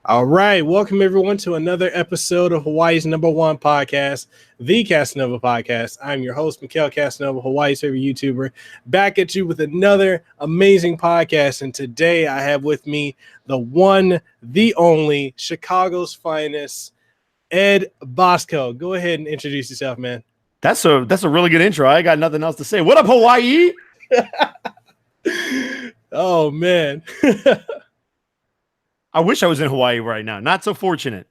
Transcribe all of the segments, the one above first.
All right. Welcome, everyone, to another episode of Hawaii's #1 podcast, the Kasanova Podcast. I'm your host, Mekel Kasanova, Hawaii's favorite YouTuber, back at you with another amazing podcast. And today I have with me the one, the only, Chicago's finest, Ed Bosco. Go ahead and introduce yourself, man. That's a really good intro. I got nothing else to say. What up, Hawaii? Oh, man. I wish I was in Hawaii right now. Not so fortunate.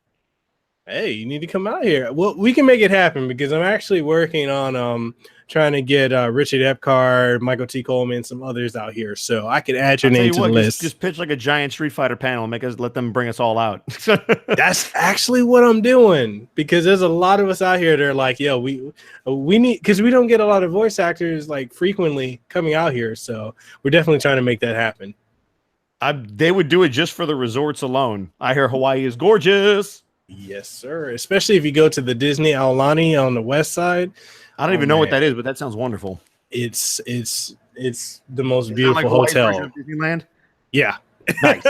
Hey, you need to come out here. Well, we can make it happen because I'm actually working on trying to get Richard Epcar, Michael T. Coleman, some others out here. So I could add your name to the list. Just pitch like a giant Street Fighter panel and let them bring us all out. That's actually what I'm doing because there's a lot of us out here that are like, yo, we need, because we don't get a lot of voice actors like frequently coming out here. So we're definitely trying to make that happen. They would do it just for the resorts alone. I hear Hawaii is gorgeous. Yes, sir. Especially if you go to the Disney Aulani on the west side. I don't even know what that is, but that sounds wonderful. It's the most beautiful hotel. Disneyland? Yeah. Nice.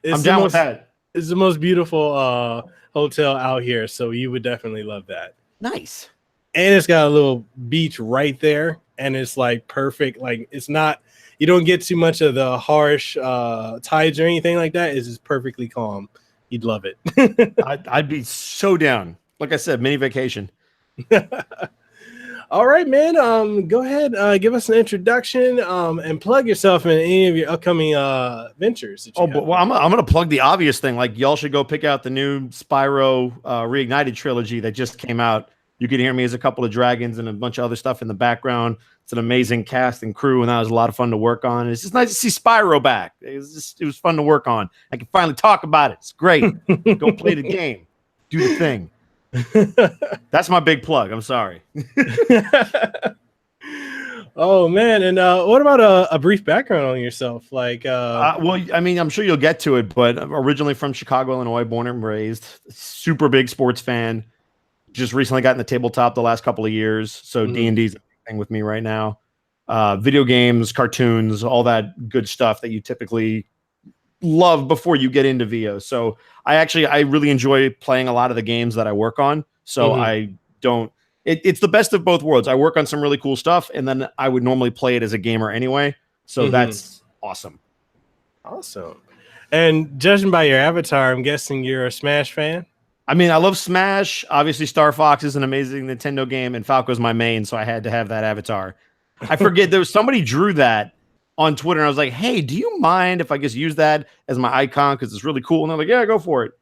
I'm down with that. It's the most beautiful hotel out here, so you would definitely love that. Nice. And it's got a little beach right there, and it's like perfect. Like it's not, you don't get too much of the harsh tides or anything like that. It's just perfectly calm. You'd love it. I'd be so down. Like I said, mini vacation. All right, man. Go ahead, give us an introduction, and plug yourself in any of your upcoming ventures. Well, I'm going to plug the obvious thing. Like, y'all should go pick out the new Spyro Reignited trilogy that just came out. You can hear me as a couple of dragons and a bunch of other stuff in the background. It's an amazing cast and crew, and that was a lot of fun to work on. It's just nice to see Spyro back. It was fun to work on. I can finally talk about it. It's great. Go play the game. Do the thing. That's my big plug. I'm sorry. Oh man, and what about a brief background on yourself? Like, well, I mean, I'm sure you'll get to it, but I'm originally from Chicago, Illinois, born and raised. Super big sports fan. Just recently got in the tabletop the last couple of years, so D&D's a thing with me right now. Video games, cartoons, all that good stuff that you typically love before you get into VO. So I really enjoy playing a lot of the games that I work on. So it's the best of both worlds. I work on some really cool stuff, and then I would normally play it as a gamer anyway. So that's awesome. Awesome. And judging by your avatar, I'm guessing you're a Smash fan. I mean, I love Smash. Obviously, Star Fox is an amazing Nintendo game, and Falco's my main, so I had to have that avatar. I forget, there was somebody drew that on Twitter, and I was like, hey, do you mind if I just use that as my icon because it's really cool? And they're like, yeah, go for it.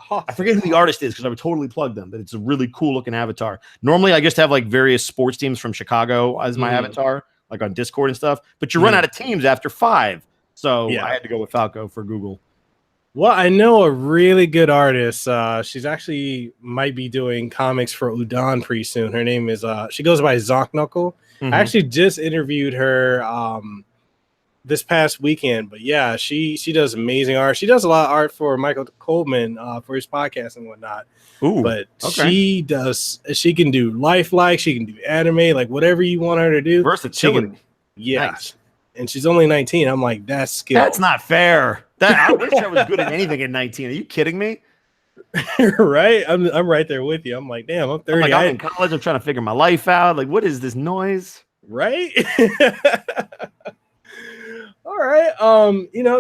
I forget who the artist is because I would totally plug them, but it's a really cool-looking avatar. Normally, I just have like various sports teams from Chicago as my avatar, like on Discord and stuff, but you run out of teams after 5, so I had to go with Falco for Google. Well, I know a really good artist. She's actually might be doing comics for Udon pretty soon. Her name is she goes by Zonk Knuckle. I actually just interviewed her this past weekend, but yeah, she does amazing art. She does a lot of art for Michael Coleman for his podcast and whatnot. Ooh, but she can do lifelike, she can do anime, like whatever you want her to do. Versatility. Nice. And she's only 19. I'm like, that's skill. That's not fair. I wish I was good at anything at 19. Are you kidding me? Right? I'm right there with you. I'm like, damn, I'm 30. I'm in college. I'm trying to figure my life out. Like, what is this noise? Right? All right.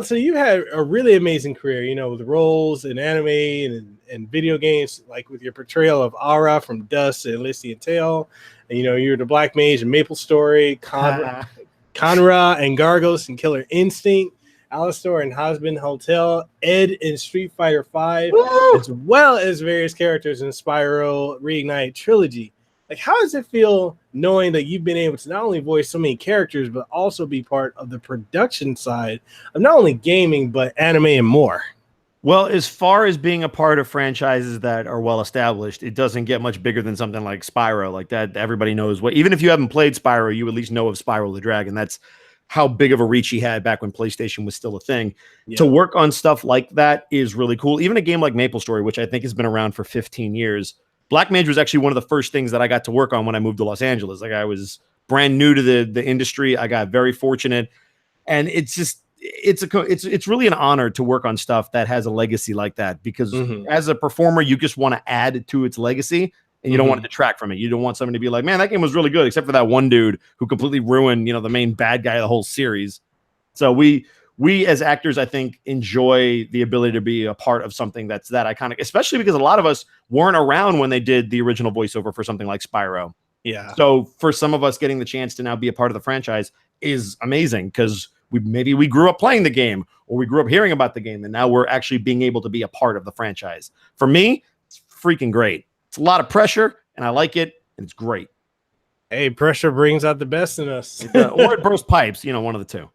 So you had a really amazing career, with roles in anime and video games, like with your portrayal of Ahrah from Dust and Lissy and Tail. And, you're the Black Mage in Maple Story, Kan-Ra and Gargos and Killer Instinct, Alastor and Hazbin Hotel, Ed in Street Fighter V, as well as various characters in Spyro Reignited trilogy. Like, how does it feel knowing that you've been able to not only voice so many characters, but also be part of the production side of not only gaming, but anime and more? Well, as far as being a part of franchises that are well established, it doesn't get much bigger than something like Spyro. Like that, everybody knows what. Even if you haven't played Spyro, you at least know of Spyro the Dragon. That's how big of a reach he had back when PlayStation was still a thing. Yeah. To work on stuff like that is really cool. Even a game like Maple Story, which I think has been around for 15 years. Black Mage was actually one of the first things that I got to work on when I moved to Los Angeles. Like, I was brand new to the industry. I got very fortunate. And it's just, it's really an honor to work on stuff that has a legacy like that, because as a performer, you just want to add to its legacy and you don't want to detract from it. You don't want someone to be like, man, that game was really good, except for that one dude who completely ruined, the main bad guy of the whole series. So we as actors, I think, enjoy the ability to be a part of something that's that iconic, especially because a lot of us weren't around when they did the original voiceover for something like Spyro. Yeah. So for some of us, getting the chance to now be a part of the franchise is amazing, because maybe we grew up playing the game, or we grew up hearing about the game, and now we're actually being able to be a part of the franchise. For me, it's freaking great. It's a lot of pressure, and I like it, and it's great. Hey, pressure brings out the best in us. Or it bursts pipes, one of the two.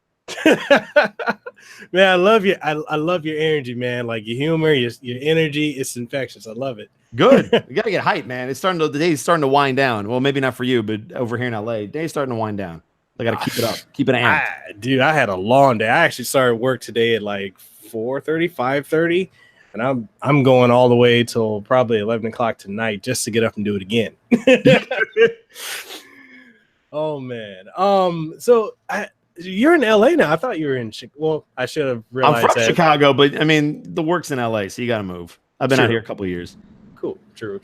Man, I love you. I love your energy, man. Like your humor, your energy, it's infectious. I love it. Good. You gotta get hyped, man. The day's starting to wind down. Well, maybe not for you, but over here in LA, day's starting to wind down. I gotta keep it up. Keep it amped. Dude, I had a long day. I actually started work today at like 4:30, 5:30, and I'm going all the way till probably 11 o'clock tonight just to get up and do it again. Oh man. So you're in LA now. I thought you were in Chicago. Well, I should have realized I'm from Chicago, but I mean, the work's in LA, so you got to move. I've been out here a couple of years. Cool. True.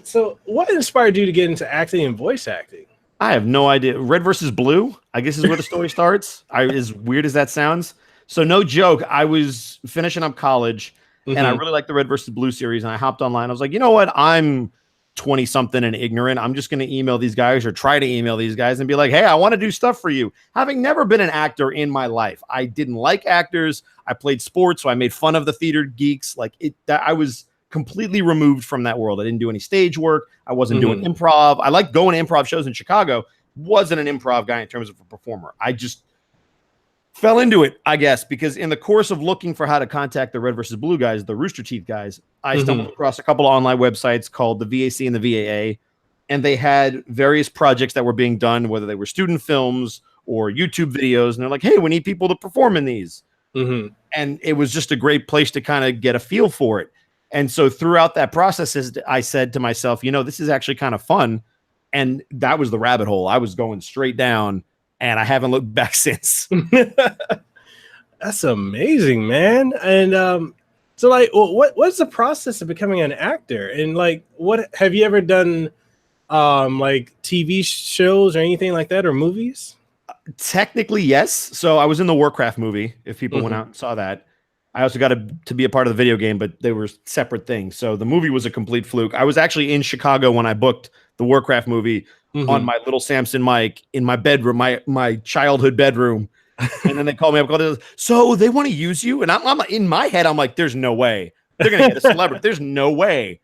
So what inspired you to get into acting and voice acting? I have no idea. Red versus Blue, I guess, is where the story starts. As weird as that sounds. So no joke, I was finishing up college, and I really liked the Red versus Blue series, and I hopped online. I was like, you know what? I'm 20-something and ignorant. I'm just going to email these guys, or try to email these guys, and be like, hey, I want to do stuff for you. Having never been an actor in my life, I didn't like actors. I played sports, so I made fun of the theater geeks. I was completely removed from that world. I didn't do any stage work. I wasn't doing improv. I liked going to improv shows in Chicago. Wasn't an improv guy in terms of a performer. I just fell into it, I guess, because in the course of looking for how to contact the Red versus Blue guys, the Rooster Teeth guys, I stumbled across a couple of online websites called the VAC and the VAA, and they had various projects that were being done, whether they were student films or YouTube videos, and they're like, hey, we need people to perform in these. And it was just a great place to kind of get a feel for it. And so throughout that process, I said to myself, this is actually kind of fun. And that was the rabbit hole. I was going straight down, and I haven't looked back since. That's amazing, man. And so like, what's the process of becoming an actor? And like, what have you ever done, like TV shows or anything like that, or movies? Technically, yes. So I was in the Warcraft movie, if people went out and saw that. I also got to be a part of the video game, but they were separate things. So the movie was a complete fluke. I was actually in Chicago when I booked the Warcraft movie on my little Samson mic in my bedroom, my childhood bedroom. And then they called me up. So they want to use you? And I'm in my head, I'm like, there's no way. They're going to get a celebrity. There's no way.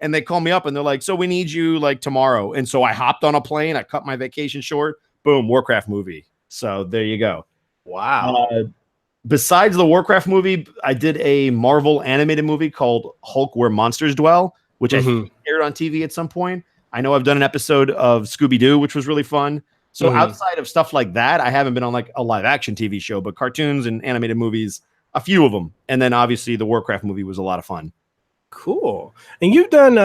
And they call me up and they're like, so we need you like tomorrow. And so I hopped on a plane. I cut my vacation short. Boom, Warcraft movie. So there you go. Wow. Besides the Warcraft movie, I did a Marvel animated movie called Hulk Where Monsters Dwell, which I think aired on TV at some point. I know I've done an episode of Scooby-Doo, which was really fun. So outside of stuff like that, I haven't been on like a live action TV show, but cartoons and animated movies, a few of them. And then obviously the Warcraft movie was a lot of fun. Cool. And you've done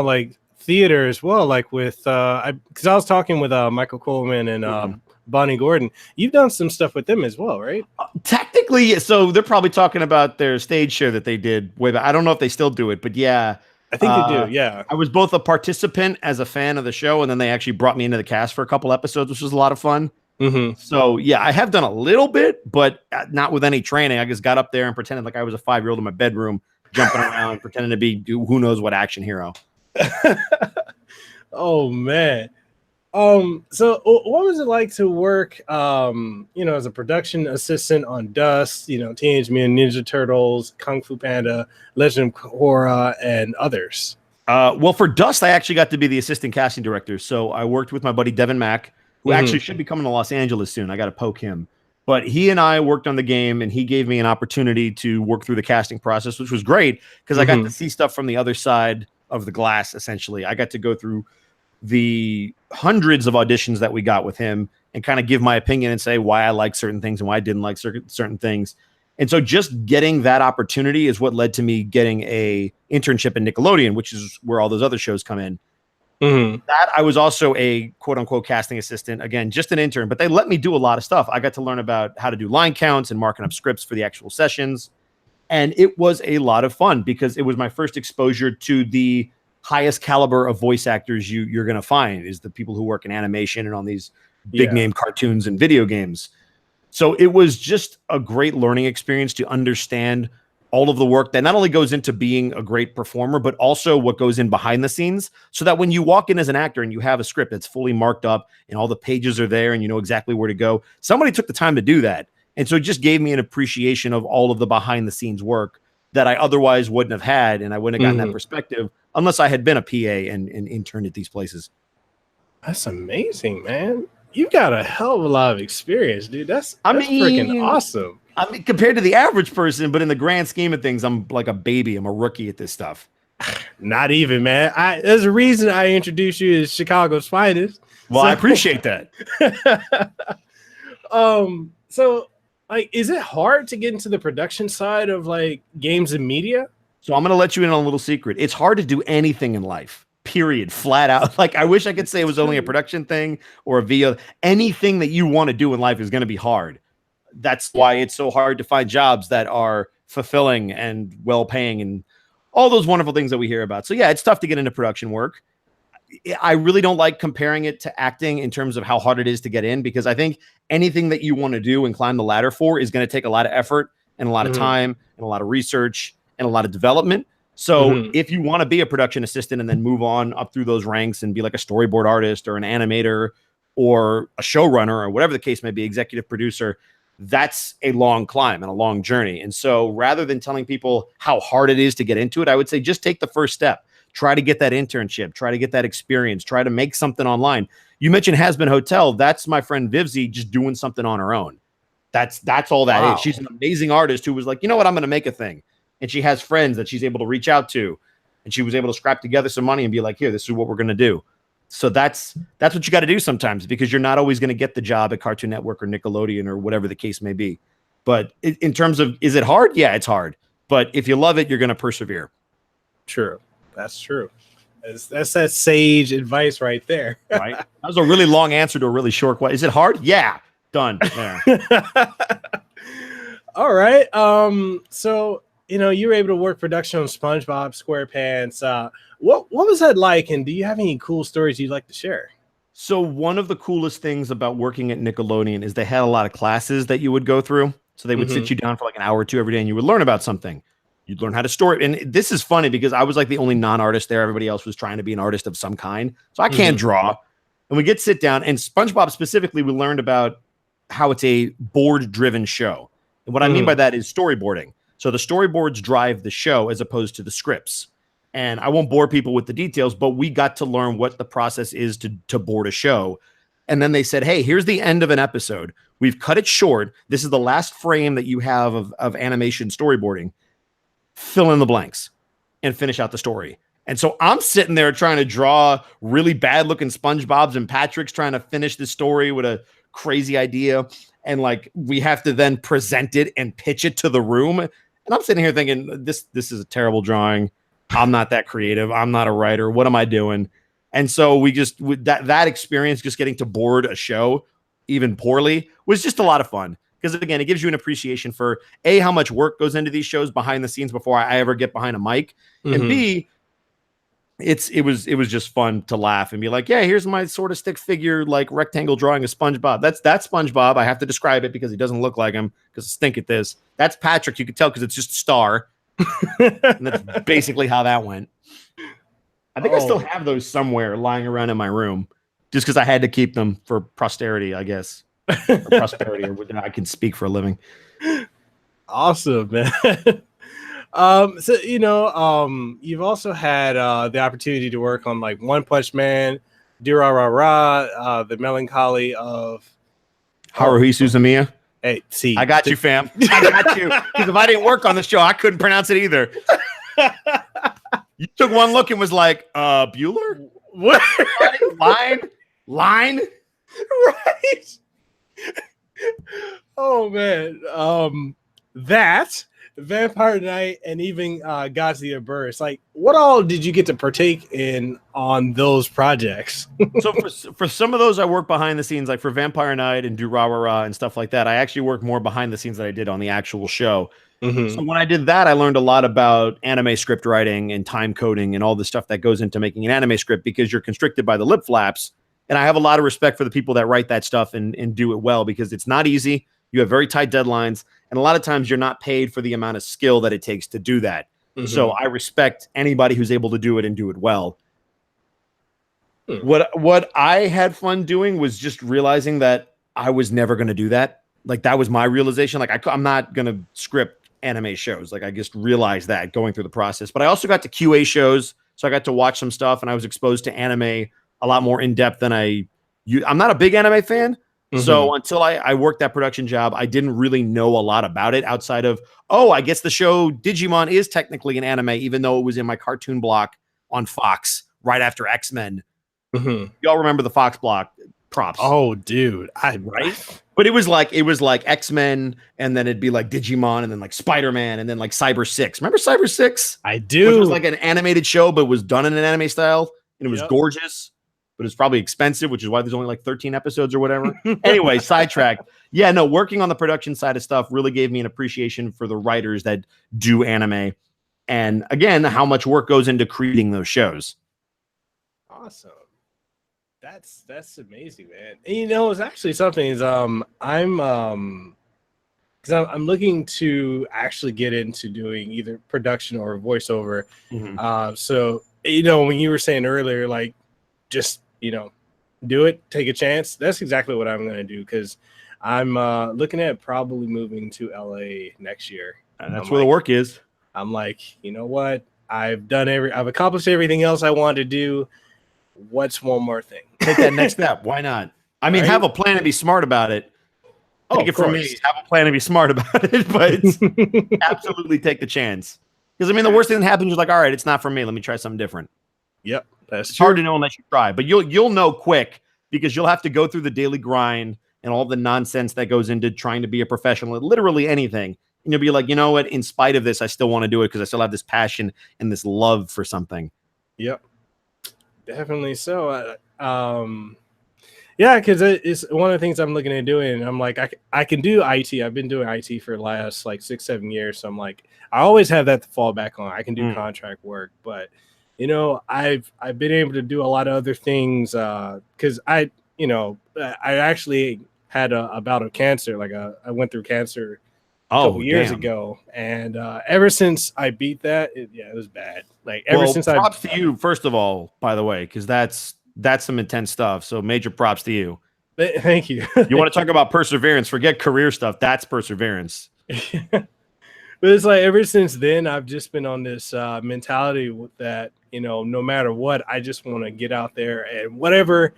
like theater as well, like with because I was talking with Michael Coleman and Bonnie Gordon. You've done some stuff with them as well, right? Technically, so they're probably talking about their stage show that they did way back. I don't know if they still do it, but yeah. I think they do, yeah. I was both a participant as a fan of the show, and then they actually brought me into the cast for a couple episodes, which was a lot of fun. So, yeah, I have done a little bit, but not with any training. I just got up there and pretended like I was a 5-year-old in my bedroom, jumping around, pretending to be who knows what action hero. Oh, man. So what was it like to work, as a production assistant on Dust, Teenage Mutant Ninja Turtles, Kung Fu Panda, Legend of Korra, and others? Well, for Dust, I actually got to be the assistant casting director. So I worked with my buddy Devin Mack, who actually should be coming to Los Angeles soon. I got to poke him. But he and I worked on the game, and he gave me an opportunity to work through the casting process, which was great because I got to see stuff from the other side of the glass, essentially. I got to go through the hundreds of auditions that we got with him and kind of give my opinion and say why I like certain things and why I didn't like certain things. And so just getting that opportunity is what led to me getting a internship in Nickelodeon, which is where all those other shows come in. That I was also a quote unquote casting assistant, again, just an intern, but they let me do a lot of stuff. I got to learn about how to do line counts and marking up scripts for the actual sessions. And it was a lot of fun because it was my first exposure to the highest caliber of voice actors you're going to find is the people who work in animation and on these big name cartoons and video games. So it was just a great learning experience to understand all of the work that not only goes into being a great performer, but also what goes in behind the scenes, so that when you walk in as an actor and you have a script that's fully marked up and all the pages are there and you know exactly where to go, somebody took the time to do that. And so it just gave me an appreciation of all of the behind the scenes work that I otherwise wouldn't have had. And I wouldn't have gotten that perspective unless I had been a PA and interned at these places. That's amazing, man. You got a hell of a lot of experience, dude. That's freaking awesome. I mean, compared to the average person, but in the grand scheme of things, I'm like a baby. I'm a rookie at this stuff. Not even, man. There's a reason I introduced you as Chicago's finest. Well, I appreciate that. So like, is it hard to get into the production side of like games and media? So I'm going to let you in on a little secret. It's hard to do anything in life, period, flat out. Like, I wish I could say it was only a production thing or a VO. Anything that you want to do in life is going to be hard. That's why it's so hard to find jobs that are fulfilling and well-paying and all those wonderful things that we hear about. So yeah, it's tough to get into production work. I really don't like comparing it to acting in terms of how hard it is to get in, because I think anything that you want to do and climb the ladder for is going to take a lot of effort and a lot of time and a lot of research and a lot of development. So if you want to be a production assistant and then move on up through those ranks and be like a storyboard artist or an animator or a showrunner or whatever the case may be, executive producer, that's a long climb and a long journey. And so rather than telling people how hard it is to get into it, I would say just take the first step. Try to get that internship, try to get that experience, try to make something online. You mentioned Hazbin Hotel. That's my friend Vivzi just doing something on her own. That's all that is. She's an amazing artist who was like, you know what, I'm going to make a thing. And she has friends that she's able to reach out to. And she was able to scrap together some money and be like, here, this is what we're going to do. So that's what you got to do sometimes, because you're not always going to get the job at Cartoon Network or Nickelodeon or whatever the case may be. But in terms of, is it hard? Yeah, it's hard. But if you love it, you're going to persevere. True. That's true. That's that sage advice right there. Right. That was a really long answer to a really short question. Is it hard? Yeah. Done. There. All right. So, you know, you were able to work production on SpongeBob SquarePants. What was that like? And do you have any cool stories you'd like to share? So one of the coolest things about working at Nickelodeon is they had a lot of classes that you would go through. So they would sit you down for like an hour or two every day and you would learn about something. You'd learn how to story. And this is funny because I was like the only non-artist there. Everybody else was trying to be an artist of some kind. So I can't draw. And we get sit down, and SpongeBob specifically, we learned about how it's a board-driven show. And what I mean by that is storyboarding. So the storyboards drive the show as opposed to the scripts. And I won't bore people with the details, but we got to learn what the process is to board a show. And then they said, hey, here's the end of an episode. We've cut it short. This is the last frame that you have of animation storyboarding. Fill in the blanks and finish out the story. And so I'm sitting there trying to draw really bad looking SpongeBob's and Patrick's, trying to finish the story with a crazy idea. And like, we have to then present it and pitch it to the room. And I'm sitting here thinking, this is a terrible drawing. I'm not that creative. I'm not a writer. What am I doing? And so we just, with that experience, just getting to board a show, even poorly, was just a lot of fun. Because again, it gives you an appreciation for A, how much work goes into these shows behind the scenes before I ever get behind a mic. And B, it was just fun to laugh and be like, yeah, here's my sort of stick figure, like rectangle drawing of SpongeBob. That's SpongeBob. I have to describe it because he doesn't look like him, because I stink at this. That's Patrick. You could tell because it's just a star. And that's basically how that went. I think I still have those somewhere lying around in my room, just because I had to keep them for posterity, I guess. Or prosperity, or I can speak for a living. Awesome, man. So you know, you've also had the opportunity to work on like One Punch Man, Durarara, the Melancholy of Haruhi Suzumiya. Hey, see, I got you, fam. I got you. Because if I didn't work on the show, I couldn't pronounce it either. You took one look and was like, Bueller? What? Line? Right. Oh man. That Vampire Knight, and even Gods of the Abyss. Like, what all did you get to partake in on those projects? So for some of those, I work behind the scenes, like for Vampire Knight and do Rah Rah Rah and stuff like that. I actually work more behind the scenes than I did on the actual show. So when I did that, I learned a lot about anime script writing and time coding and all the stuff that goes into making an anime script, because you're constricted by the lip flaps. And I have a lot of respect for the people that write that stuff and do it well, because it's not easy. You have very tight deadlines, and a lot of times you're not paid for the amount of skill that it takes to do that. So I respect anybody who's able to do it and do it well. What I had fun doing was just realizing that I was never going to do that. Like, that was my realization. Like, I'm not going to script anime shows. Like, I just realized that going through the process. But I also got to QA shows, so I got to watch some stuff, and I was exposed to anime a lot more in depth than I'm not a big anime fan. So until I worked that production job, I didn't really know a lot about it outside of, I guess the show Digimon is technically an anime, even though it was in my cartoon block on Fox right after X-Men. Y'all remember the Fox block props? Oh, dude. Right? But it was like X-Men, and then it'd be like Digimon, and then like Spider-Man, and then like Cyber 6. Remember Cyber 6? I do. Which was like an animated show, but was done in an anime style, and it was gorgeous. But it's probably expensive, which is why there's only like 13 episodes or whatever. Anyway, sidetracked. Yeah, no, working on the production side of stuff really gave me an appreciation for the writers that do anime. And again, how much work goes into creating those shows. Awesome. That's amazing, man. And, it's actually something is I'm because I'm looking to actually get into doing either production or voiceover. So, when you were saying earlier, like, just do it, take a chance. That's exactly what I'm going to do, because I'm looking at probably moving to LA next year. And that's where the work is. I'm like, you know what? I've accomplished everything else I wanted to do. What's one more thing? Take that next step. Why not? I mean, have a plan and be smart about it. Take it from me. Have a plan and be smart about it, but absolutely take the chance. Because, I mean, the worst thing that happens is like, all right, it's not for me. Let me try something different. Yep. It's hard to know unless you try, but you'll know quick, because you'll have to go through the daily grind and all the nonsense that goes into trying to be a professional at literally anything. And you'll be like, you know what? In spite of this, I still want to do it because I still have this passion and this love for something. Yep, definitely. So, yeah, because it's one of the things I'm looking at doing. And I'm like, I can do IT. I've been doing IT for the last like 6-7 years. So I'm like, I always have that to fall back on. I can do contract work, but I've been able to do a lot of other things because I actually had a bout of cancer. Like I went through cancer a couple years ago, and ever since I beat that, it was bad. Like since props to you, first of all, by the way, because that's some intense stuff. So major props to you. Thank you. You want to talk about perseverance? Forget career stuff. That's perseverance. But it's like ever since then, I've just been on this mentality that, no matter what, I just want to get out there, and whatever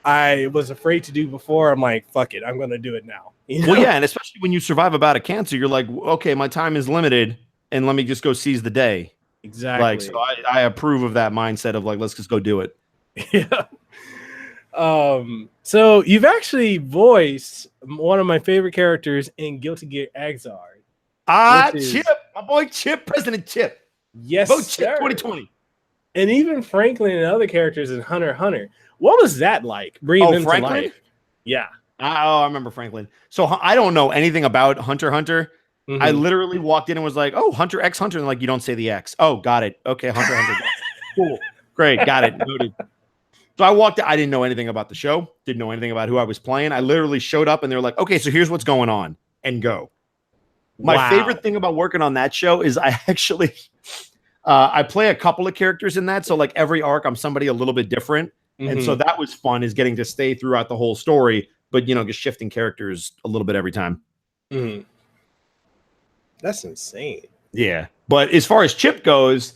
I was afraid to do before, I'm like, fuck it, I'm going to do it now. Well, yeah, and especially when you survive a bout of cancer, you're like, okay, my time is limited, and let me just go seize the day. Exactly. Like, so I approve of that mindset of like, let's just go do it. Yeah. So you've actually voiced one of my favorite characters in Guilty Gear Xrd. Chip, my boy Chip, President Chip. Yes, Vote sir. Chip 2020. And even Franklin and other characters in Hunter x Hunter. What was that like? Bringing them to life. Yeah. I remember Franklin. So I don't know anything about Hunter x Hunter. I literally walked in and was like, oh, Hunter x Hunter. And like, you don't say the X. Oh, got it. Okay, Hunter x Hunter. Cool. Great. Got it. Noted. So I walked in. I didn't know anything about the show. Didn't know anything about who I was playing. I literally showed up and they were like, okay, so here's what's going on, and go. My favorite thing about working on that show is I actually I play a couple of characters in that. So like every arc, I'm somebody a little bit different. And so that was fun, is getting to stay throughout the whole story, but just shifting characters a little bit every time. That's insane. Yeah. But as far as Chip goes,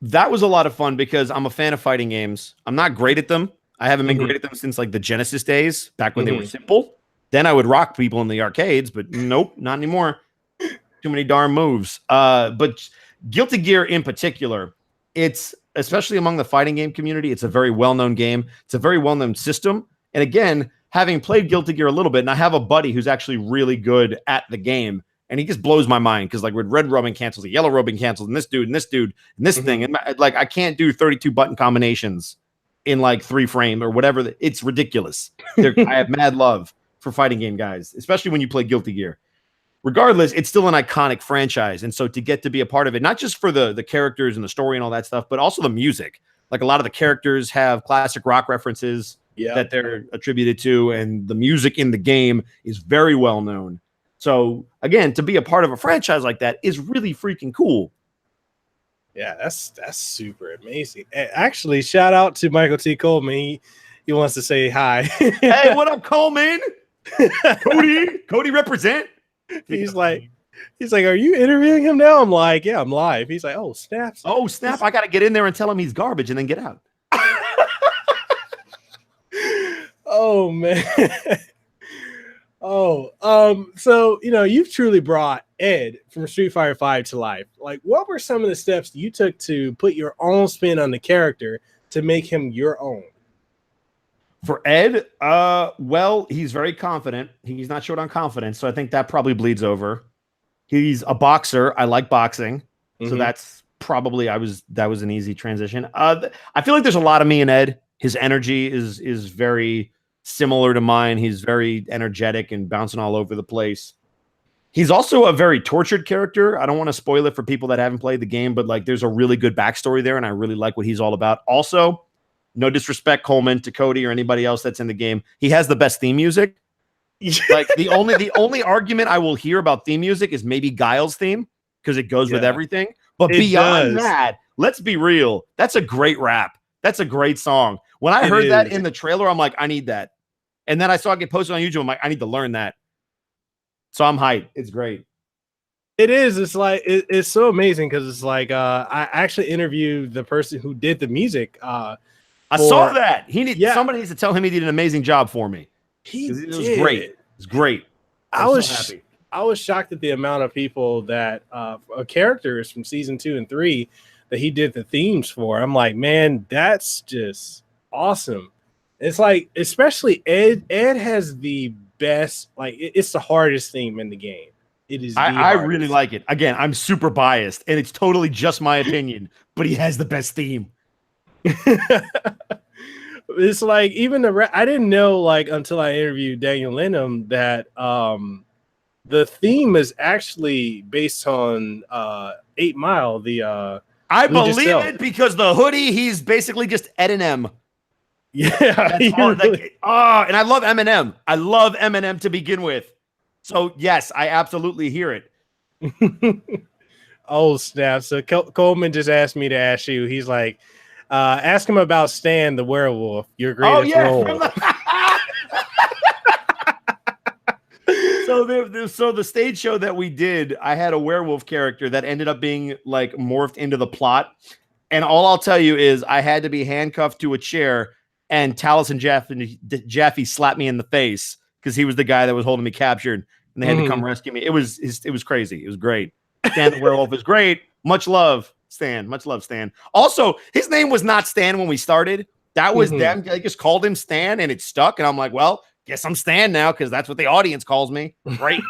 that was a lot of fun because I'm a fan of fighting games. I'm not great at them. I haven't been great at them since like the Genesis days, back when they were simple. Then I would rock people in the arcades, but nope, not anymore. Too many darn moves. But Guilty Gear in particular, it's especially among the fighting game community, it's a very well-known game. It's a very well-known system. And again, having played Guilty Gear a little bit, and I have a buddy who's actually really good at the game, And he just blows my mind because, like, with red rubbing cancels, the yellow rubbing cancels, and this dude, and this dude, and this thing. And, like, I can't do 32 button combinations in, like, 3 frame or whatever. It's ridiculous. I have mad love for fighting game guys, especially when you play Guilty Gear. Regardless, it's still an iconic franchise. And so to get to be a part of it, not just for the characters and the story and all that stuff, but also the music. Like, a lot of the characters have classic rock references that they're attributed to, and the music in the game is very well known. So again, to be a part of a franchise like that is really freaking cool. Yeah, that's super amazing. Actually, shout out to Michael T. Coleman. He wants to say hi. Hey, what up, Coleman? Cody represent. He's like, are you interviewing him now? I'm like, yeah, I'm live. He's like, oh, snap. Oh, snap. I got to get in there and tell him he's garbage and then get out. Oh, man. So, you've truly brought Ed from Street Fighter V to life. Like, what were some of the steps you took to put your own spin on the character to make him your own? For Ed, well, he's very confident. He's not short on confidence, so I think that probably bleeds over. He's a boxer. I like boxing, so that's probably that was an easy transition. I feel like there's a lot of me in Ed. His energy is very similar to mine. He's very energetic and bouncing all over the place. He's also a very tortured character. I don't want to spoil it for people that haven't played the game, but like, there's a really good backstory there, and I really like what he's all about. Also, no disrespect, Coleman, to Cody or anybody else that's in the game, he has the best theme music. Like, the only argument I will hear about theme music is maybe Guile's theme, because it goes with everything. But beyond that, let's be real. That's a great rap. That's a great song. When I heard that in the trailer, I'm like, I need that. And then I saw it get posted on YouTube. I'm like, I need to learn that. So I'm hyped. It's great. It is. It's like, it's so amazing because it's like, I actually interviewed the person who did the music. I saw that. Somebody needs to tell him he did an amazing job for me. It was great. It was great. I was so happy. I was shocked at the amount of people that characters from season 2 and 3 that he did the themes for. I'm like, man, that's just awesome. It's like, especially Ed has the best, like, it's the hardest theme in the game. It is. I really like it. Again, I'm super biased, and it's totally just my opinion, but he has the best theme. It's like, even I didn't know, like, until I interviewed Daniel Linham, that the theme is actually based on 8 Mile. I believe it, because the hoodie, he's basically just Ed and M. Yeah, that's hard. Like, and I love Eminem. I love Eminem to begin with. So yes, I absolutely hear it. Oh, snap. So Coleman just asked me to ask you. He's like, ask him about Stan the werewolf, your greatest role. So the stage show that we did, I had a werewolf character that ended up being like morphed into the plot. And all I'll tell you is I had to be handcuffed to a chair, and Talus and Jaffe slapped me in the face because he was the guy that was holding me captured, and they had to come rescue me. It was crazy. It was great. Stan the werewolf is great. Much love, Stan. Much love, Stan. Also, his name was not Stan when we started. That was them. They just called him Stan, and it stuck. And I'm like, well, guess I'm Stan now, because that's what the audience calls me. Great.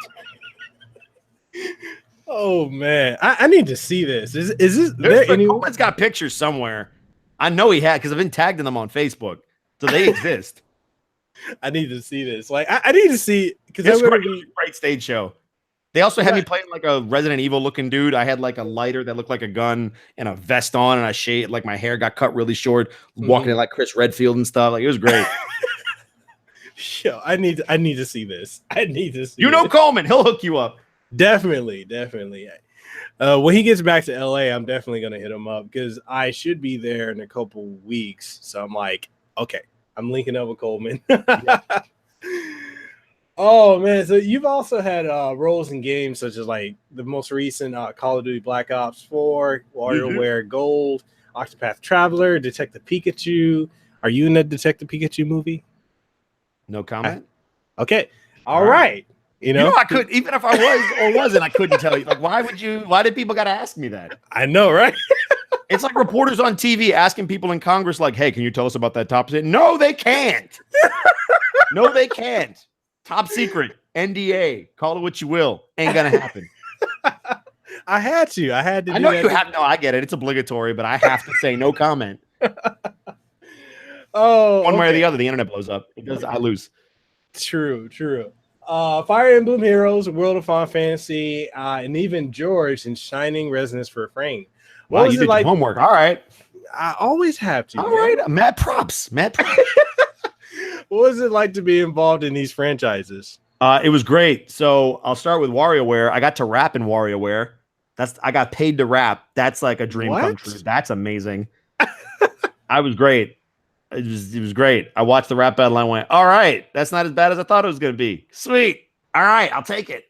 Oh man, I need to see this. Is this? Coleman's got pictures somewhere. I know he had, because I've been tagged in them on Facebook, so they exist. I need to see this. Like, I need to see, because it's a great stage show. They also had me playing like a Resident Evil looking dude. I had like a lighter that looked like a gun and a vest on, and I shaved, like my hair got cut really short, walking in like Chris Redfield and stuff. Like, it was great. Yo, I need to see this. I need to see. Coleman, he'll hook you up. Definitely. When he gets back to LA, I'm definitely gonna hit him up, because I should be there in a couple weeks. So I'm like, okay, I'm linking up with Coleman. Yeah. Oh man, so you've also had roles in games such as like the most recent Call of Duty Black Ops 4, WarioWare Gold, Octopath Traveler, Detective Pikachu. Are you in the Detective Pikachu movie? No comment. Okay. All right. I could, even if I was or wasn't, I couldn't tell you. Like, why did people got to ask me that? I know, right? It's like reporters on TV asking people in Congress, like, hey, can you tell us about that top? No, they can't. No, they can't. Top secret, NDA, call it what you will. Ain't gonna happen. I had to. I know you have. No, I get it. It's obligatory, but I have to say no comment. One way or the other, the internet blows up. It does. I lose. True. Fire Emblem Heroes, World of Final Fantasy, and even George in Shining Resonance for Refrain. Wow, you did your homework. All right. I always have to. All right. Mad props. What was it like to be involved in these franchises? It was great. So I'll start with WarioWare. I got to rap in WarioWare. I got paid to rap. That's like a dream come true. That's amazing. I was great. It was great. I watched the rap battle. I went, all right, that's not as bad as I thought it was going to be. Sweet. All right, I'll take it.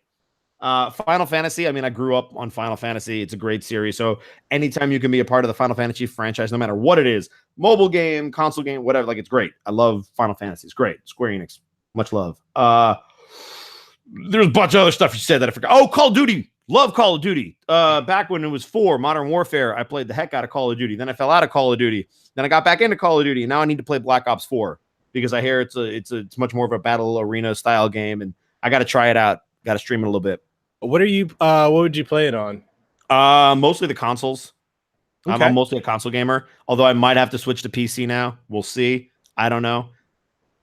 Final Fantasy. I mean, I grew up on Final Fantasy. It's a great series. So anytime you can be a part of the Final Fantasy franchise, no matter what it is, mobile game, console game, whatever, like it's great. I love Final Fantasy. It's great. Square Enix. Much love. There's a bunch of other stuff you said that I forgot. Oh, Call of Duty. Love Call of Duty. Back when it was 4, Modern Warfare, I played the heck out of Call of Duty. Then I fell out of Call of Duty. Then I got back into Call of Duty. And now I need to play Black Ops 4 because I hear it's much more of a battle arena style game, and I got to try it out. Got to stream it a little bit. What would you play it on? Mostly the consoles. Okay. I'm mostly a console gamer, although I might have to switch to PC now. We'll see. I don't know.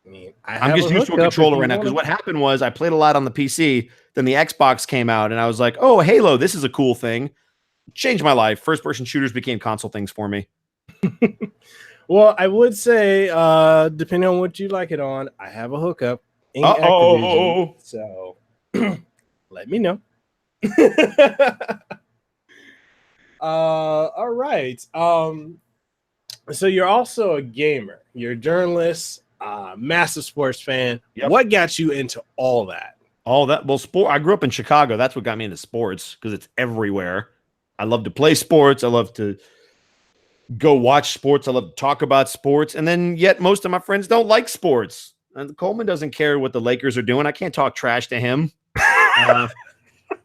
I mean, I'm just used to a controller right now because what happened was I played a lot on the PC. Then the Xbox came out, and I was like, "Oh, Halo, this is a cool thing." Changed my life. First-person shooters became console things for me. Well, I would say, depending on what you like it on, I have a hookup in Activision, so let me know. All right. So you're also a gamer. You're a journalist. Massive sports fan. Yep. What got you into all that? Well, sport. I grew up in Chicago. That's what got me into sports because it's everywhere. I love to play sports. I love to go watch sports. I love to talk about sports. And then yet most of my friends don't like sports. And Coleman doesn't care what the Lakers are doing. I can't talk trash to him.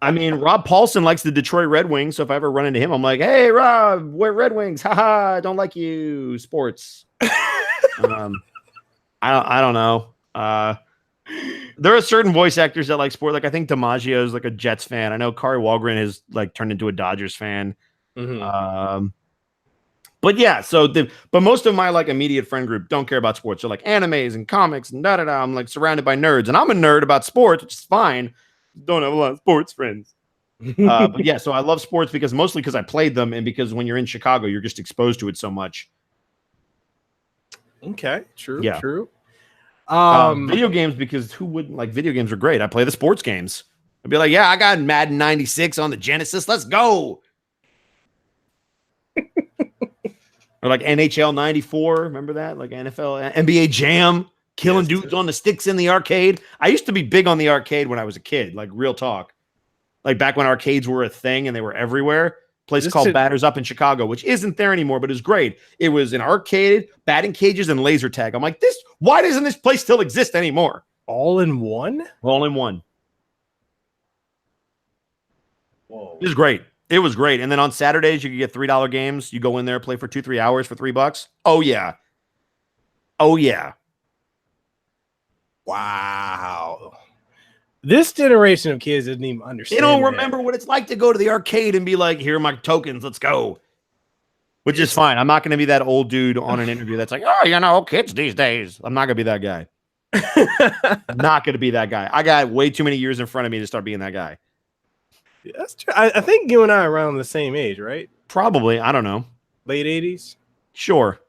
I mean, Rob Paulson likes the Detroit Red Wings. So if I ever run into him, I'm like, hey, Rob, we're Red Wings. Haha, I don't like you. Sports. I don't know. There are certain voice actors that like sport. Like I think DiMaggio is like a Jets fan. I know Kari Wahlgren has like turned into a Dodgers fan. Mm-hmm. But yeah, but most of my like immediate friend group don't care about sports. They're like animes and comics and da-da-da. I'm like surrounded by nerds, and I'm a nerd about sports, which is fine. Don't have a lot of sports friends. But yeah, so I love sports mostly because I played them, and because when you're in Chicago, you're just exposed to it so much. Okay, true, yeah. True. Video games, because who wouldn't like video games? Are great. I play the sports games. I'd be like, yeah, I got Madden 96 on the Genesis. Let's go. Or like NHL 94. Remember that? Like NFL, NBA Jam, killing dudes on the sticks in the arcade. I used to be big on the arcade when I was a kid, like real talk. Like back when arcades were a thing and they were everywhere. Place called Batters Up in Chicago, which isn't there anymore, but it's great. It was an arcade, batting cages, and laser tag. I'm like, why doesn't this place still exist anymore? All in one? All in one. Whoa. It was great. It was great. And then on Saturdays, you could get $3 games. You go in there, play for 2-3 hours for $3. Oh, yeah. Oh, yeah. Wow. This generation of kids doesn't even understand. They don't remember what it's like to go to the arcade and be like, here are my tokens. Let's go. Which is fine. I'm not going to be that old dude on an interview that's like, oh, kids these days. I'm not going to be that guy. Not going to be that guy. I got way too many years in front of me to start being that guy. Yeah, that's true. I think you and I are around the same age, right? Probably. I don't know. Late 80s? Sure.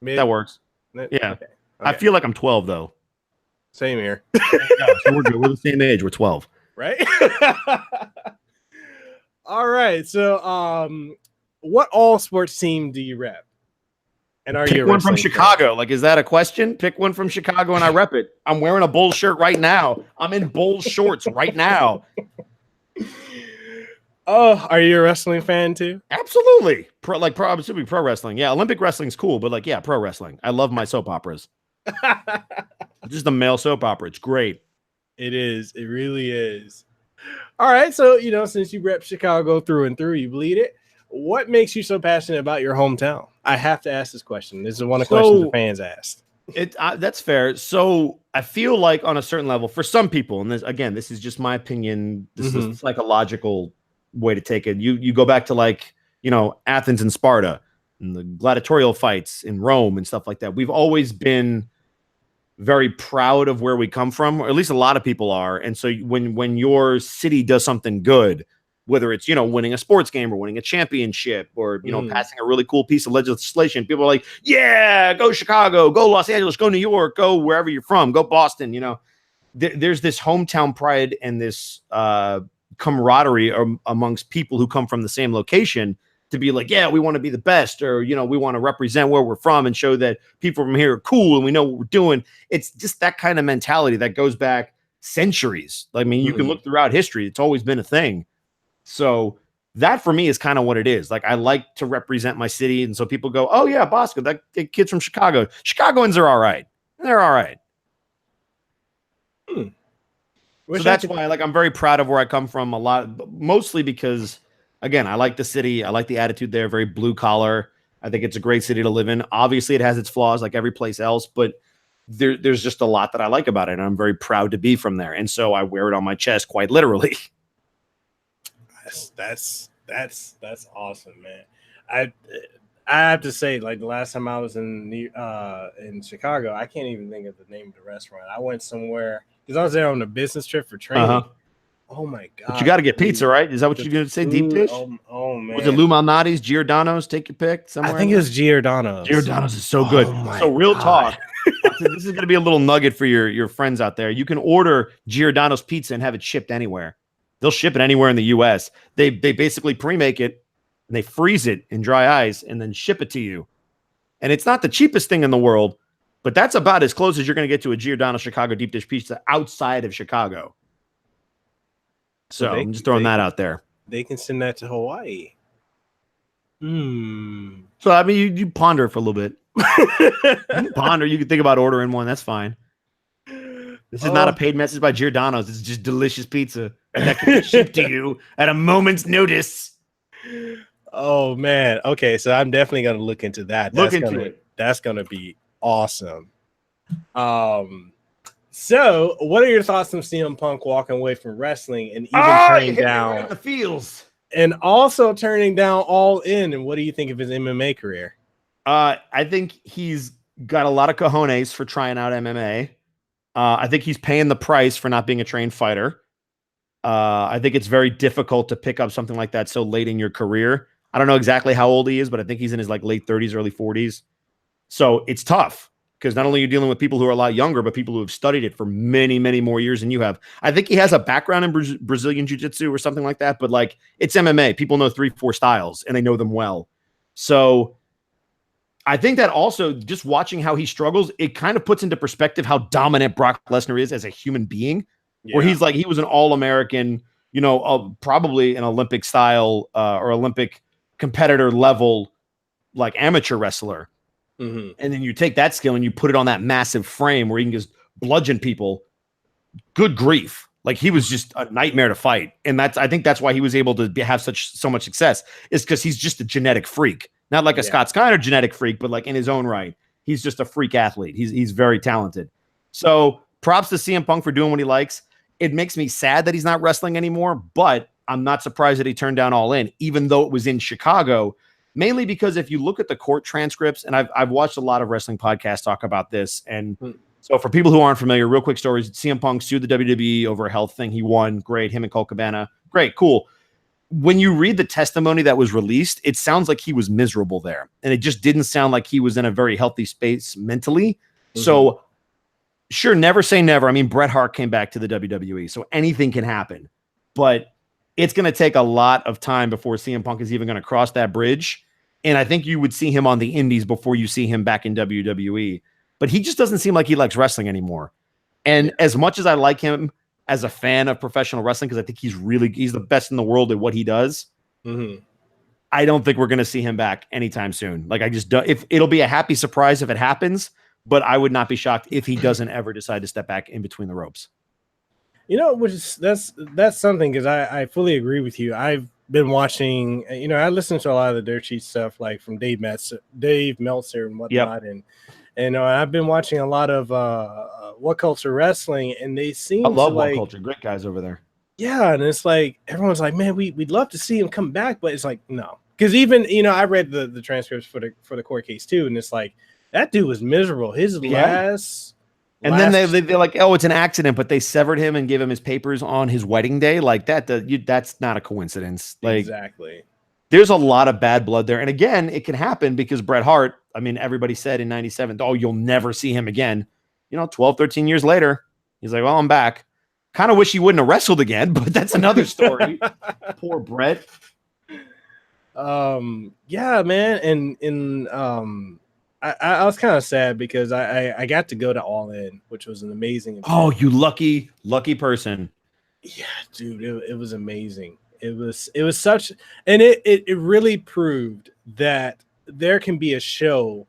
Mid? That works. Yeah. Okay. I feel like I'm 12, though. Same here. So we're good. We're the same age. We're 12. Right? All right. So, what all sports team do you rep? And are you one from Chicago? Like, is that a question? Pick one from Chicago and I rep it. I'm wearing a Bulls shirt right now. I'm in Bulls shorts right now. Oh, are you a wrestling fan too? Absolutely. Pro wrestling. Yeah, Olympic wrestling's cool, but like, yeah, pro wrestling. I love my soap operas. Just a male soap opera. It's great. It is. It really is. All right. So, since you rep Chicago through and through, you bleed it. What makes you so passionate about your hometown? I have to ask this question. This is one of the questions the fans asked. That's fair. So I feel like on a certain level, for some people, and this is just my opinion. This is a psychological way to take it. You go back to like, Athens and Sparta and the gladiatorial fights in Rome and stuff like that. We've always been very proud of where we come from, or at least a lot of people are. And so when your city does something good, whether it's, winning a sports game or winning a championship or, passing a really cool piece of legislation, people are like, yeah, go Chicago, go Los Angeles, go New York, go wherever you're from, go Boston. There's this hometown pride and this camaraderie amongst people who come from the same location to be like, yeah, we want to be the best, or, we want to represent where we're from and show that people from here are cool and we know what we're doing. It's just that kind of mentality that goes back centuries. I mean, you can look throughout history. It's always been a thing. So that for me is kind of what it is. Like, I like to represent my city. And so people go, oh yeah, Bosco, that kid's from Chicago. Chicagoans are all right. They're all right. So that's why I'm very proud of where I come from a lot, mostly because, again, I like the city. I like the attitude there. Very blue collar. I think it's a great city to live in. Obviously it has its flaws like every place else, but there's just a lot that I like about it. And I'm very proud to be from there. And so I wear it on my chest quite literally. That's awesome, man. I have to say, like, the last time I was in Chicago, I can't even think of the name of the restaurant. I went somewhere because I was there on a business trip for training. Oh my god! But you got to get pizza, right? Is that what you're going to say? Deep dish? Oh man! Was it Lou Malnati's, Giordano's? Take your pick. Somewhere. I think it was Giordano's. Giordano's is so good. So real talk. This is going to be a little nugget for your friends out there. You can order Giordano's pizza and have it shipped anywhere. They'll ship it anywhere in the U.S. They basically pre-make it and they freeze it in dry ice and then ship it to you. And it's not the cheapest thing in the world, but that's about as close as you're going to get to a Giordano Chicago deep dish pizza outside of Chicago. So I'm just throwing that out there. They can send that to Hawaii. So, I mean, you ponder for a little bit. You can think about ordering one. That's fine. This is not a paid message by Giordano's. It's just delicious pizza that can be shipped to you at a moment's notice. Oh, man. Okay, so I'm definitely going to look into that. Look into it. That's going to be awesome. So, what are your thoughts on CM Punk walking away from wrestling and even turning down right the feels, and also turning down All In? And what do you think of his MMA career? I think he's got a lot of cojones for trying out MMA. I think he's paying the price for not being a trained fighter. I think it's very difficult to pick up something like that so late in your career. I don't know exactly how old he is, but I think he's in his late 30s, early 40s. So it's tough. Because not only are you dealing with people who are a lot younger, but people who have studied it for many, many more years than you have. I think he has a background in Brazilian jiu-jitsu or something like that, but it's MMA. People know 3-4 styles and they know them well. So I think that also just watching how he struggles, it kind of puts into perspective how dominant Brock Lesnar is as a human being, where he was an All-American, probably an Olympic style or Olympic competitor level, amateur wrestler. And then you take that skill and you put it on that massive frame where he can just bludgeon people. Good grief. He was just a nightmare to fight. And I think that's why he was able to have so much success, is because he's just a genetic freak. Not like a Scott Steiner genetic freak, but in his own right. He's just a freak athlete. He's very talented. So props to CM Punk for doing what he likes. It makes me sad that he's not wrestling anymore, but I'm not surprised that he turned down All In, even though it was in Chicago. Mainly because if you look at the court transcripts, and I've watched a lot of wrestling podcasts talk about this, and so for people who aren't familiar, real quick stories: CM Punk sued the WWE over a health thing. He won. Great. Him and Colt Cabana. Great. Cool. When you read the testimony that was released, it sounds like he was miserable there, and it just didn't sound like he was in a very healthy space mentally. So, sure, never say never. I mean, Bret Hart came back to the WWE, so anything can happen, but it's going to take a lot of time before CM Punk is even going to cross that bridge. And I think you would see him on the indies before you see him back in WWE. But he just doesn't seem like he likes wrestling anymore. And as much as I like him as a fan of professional wrestling, because I think he's the best in the world at what he does, I don't think we're going to see him back anytime soon. I just don't. If it'll be a happy surprise if it happens, but I would not be shocked if he doesn't ever decide to step back in between the ropes. That's something, because I fully agree with you. I've been watching, I listen to a lot of the dirt sheet stuff, from Dave Meltzer and whatnot. And I've been watching a lot of What Culture Wrestling, and they seem I love to What Culture. Great guys over there. Yeah, and it's like everyone's like, man, we'd love to see him come back, but it's like no, because even I read the transcripts for the court case too, and it's like that dude was miserable. His last. And then they're like, oh, it's an accident, but they severed him and gave him his papers on his wedding day. Like that's not a coincidence. Like exactly. There's a lot of bad blood there. And again, it can happen because Bret Hart, I mean, everybody said in 97, oh, you'll never see him again. 12, 13 years later, he's like, well, I'm back. Kind of wish he wouldn't have wrestled again, but that's another story. Poor Bret. Yeah, man. And I was kind of sad because I got to go to All In, which was an amazing event. Oh, you lucky person. Yeah, dude, it was amazing. It was such, and it really proved that there can be a show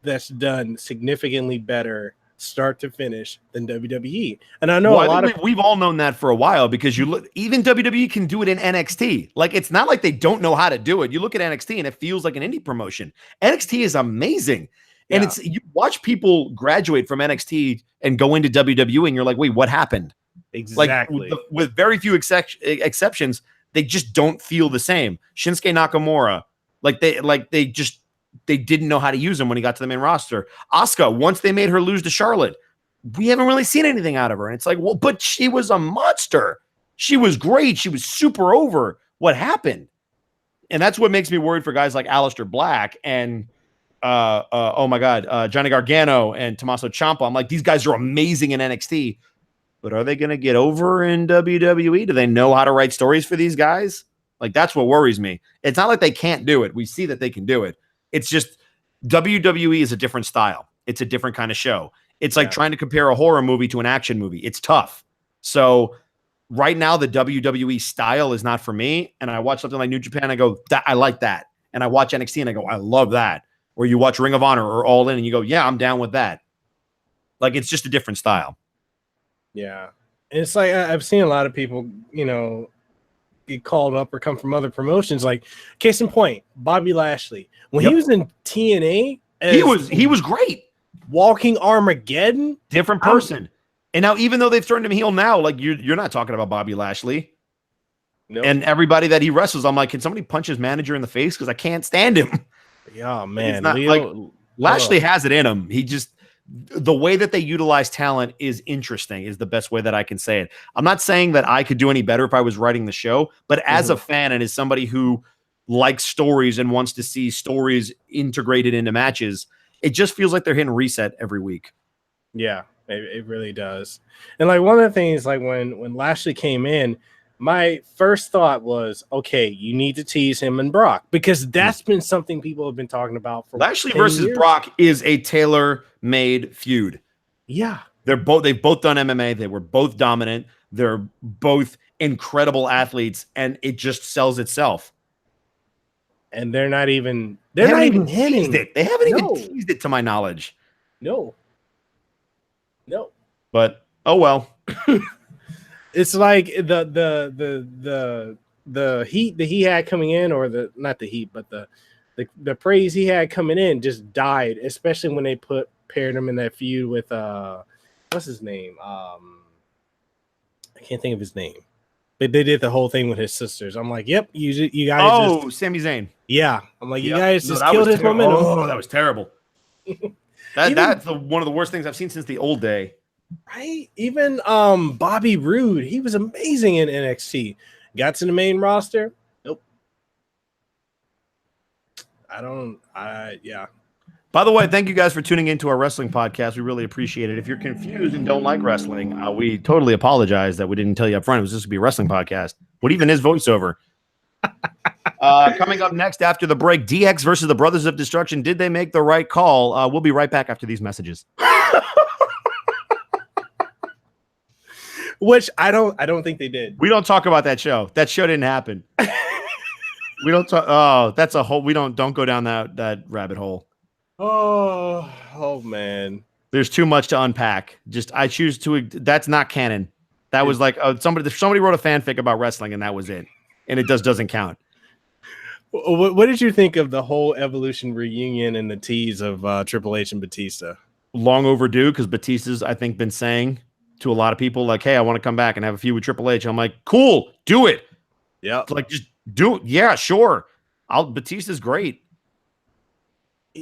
that's done significantly better start to finish than WWE. And I know we've all known that for a while because even WWE can do it in NXT. Like, it's not like they don't know how to do it. You look at NXT and it feels like an indie promotion. NXT is amazing. And you watch people graduate from NXT and go into WWE and you're like, wait, what happened? Exactly. Like, with very few exceptions, they just don't feel the same. Shinsuke Nakamura, they didn't know how to use him when he got to the main roster. Asuka, once they made her lose to Charlotte, we haven't really seen anything out of her. And it's like, well, but she was a monster. She was great. She was super over. What happened? And that's what makes me worried for guys like Alastor Black and oh my God, Johnny Gargano and Tommaso Ciampa. I'm like, these guys are amazing in NXT, but are they going to get over in WWE? Do they know how to write stories for these guys? Like, that's what worries me. It's not like they can't do it. We see that they can do it. It's just WWE is a different style. It's a different kind of show. It's like trying to compare a horror movie to an action movie. It's tough. So right now, the WWE style is not for me. And I watch something like New Japan, I go, I like that. And I watch NXT and I go, I love that. Or you watch Ring of Honor or All In and you go, yeah, I'm down with that. Like, it's just a different style. Yeah. And it's like, I've seen a lot of people, get called up or come from other promotions. Like, case in point, Bobby Lashley. When he was in TNA, he was great. Walking Armageddon. Different person. And now, even though they've turned him heel now, like, you're not talking about Bobby Lashley. No. And everybody that he wrestles, I'm like, can somebody punch his manager in the face? Because I can't stand him. Yeah, man. Lashley has it in him. He just, the way that they utilize talent is interesting, is the best way that I can say it. I'm not saying that I could do any better if I was writing the show, but as a fan and as somebody who likes stories and wants to see stories integrated into matches, it just feels like they're hitting reset every week. Yeah, it really does. And like, one of the things, like when Lashley came in, my first thought was, okay, you need to tease him and Brock, because that's been something people have been talking about for Lashley versus years. Brock is a tailor-made feud. Yeah. They've both done MMA. They were both dominant. They're both incredible athletes, and it just sells itself. And they're not even hitting it. They haven't even teased it, to my knowledge. No. But oh well. It's like the heat that he had coming in, or not the heat, but the praise he had coming in just died, especially when they paired him in that feud with what's his name? I can't think of his name. But they did the whole thing with his sisters. I'm like, yep, you guys. Oh, Sami Zayn. Yeah, I'm like, you guys just killed his momentum. Oh, that was terrible. That's one of the worst things I've seen since the old day. Right? Even Bobby Roode, he was amazing in NXT. Got to the main roster. Nope. Yeah. By the way, thank you guys for tuning into our wrestling podcast. We really appreciate it. If you're confused and don't like wrestling, we totally apologize that we didn't tell you up front. It was just to be a wrestling podcast. What even is voiceover? Coming up next after the break, DX versus the Brothers of Destruction. Did they make the right call? We'll be right back after these messages. Which I don't think they did. We don't talk about that show. That show didn't happen. We don't talk. Oh, that's a whole. We don't go down that rabbit hole. Oh man. There's too much to unpack. I choose to. That's not canon. That was like somebody wrote a fanfic about wrestling and that was it. And it doesn't count. What did you think of the whole Evolution reunion and the tease of Triple H and Batista? Long overdue, because Batista's, I think, been saying to a lot of people, like, hey, I want to come back and have a feud with Triple H. I'm like, cool, do it. Yeah. Like, just do it. Yeah, sure. Batista's great.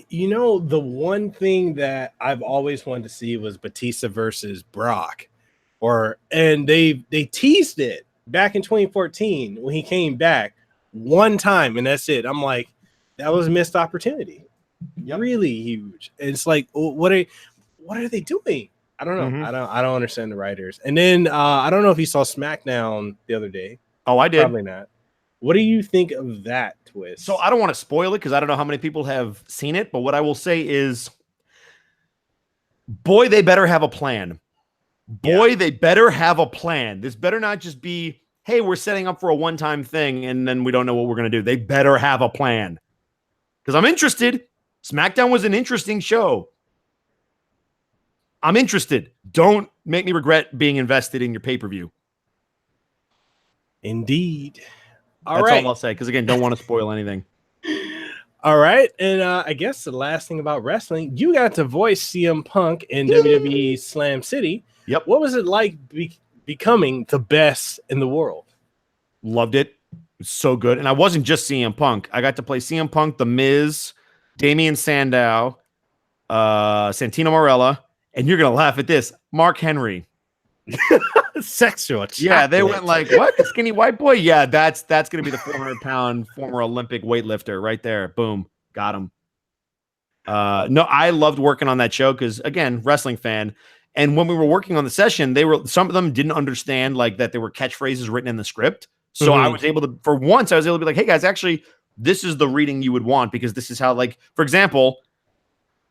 You know, the one thing that I've always wanted to see was Batista versus Brock. And they teased it back in 2014 when he came back one time, and that's it. I'm like, that was a missed opportunity. Yep. Really huge. And it's like, what are they doing? I don't know. Mm-hmm. I don't understand the writers. And then I don't know if you saw SmackDown the other day. Oh, I did. Probably not. What do you think of that twist? So I don't want to spoil it because I don't know how many people have seen it, but what I will say is, boy, they better have a plan. They better have a plan. This better not just be, hey, we're setting up for a one-time thing and then we don't know what we're going to do. They better have a plan. Because I'm interested. SmackDown was an interesting show. I'm interested. Don't make me regret being invested in your pay-per-view. Indeed. That's all I'll say, because, again, don't want to spoil anything. All right. And I guess the last thing about wrestling, you got to voice CM Punk in WWE Slam City. Yep. What was it like becoming the best in the world? Loved it. It was so good. And I wasn't just CM Punk. I got to play CM Punk, The Miz, Damian Sandow, Santino Marella, and you're going to laugh at this, Mark Henry. Sexual chocolate. Yeah, they went like, what? The skinny white boy? Yeah, that's going to be the 400-pound former Olympic weightlifter right there. Boom. Got him. No, I loved working on that show because, again, wrestling fan. And when we were working on the session, some of them didn't understand like that there were catchphrases written in the script. So I was able to, for once, I was able to be like, hey guys, actually, this is the reading you would want because this is how, like, for example,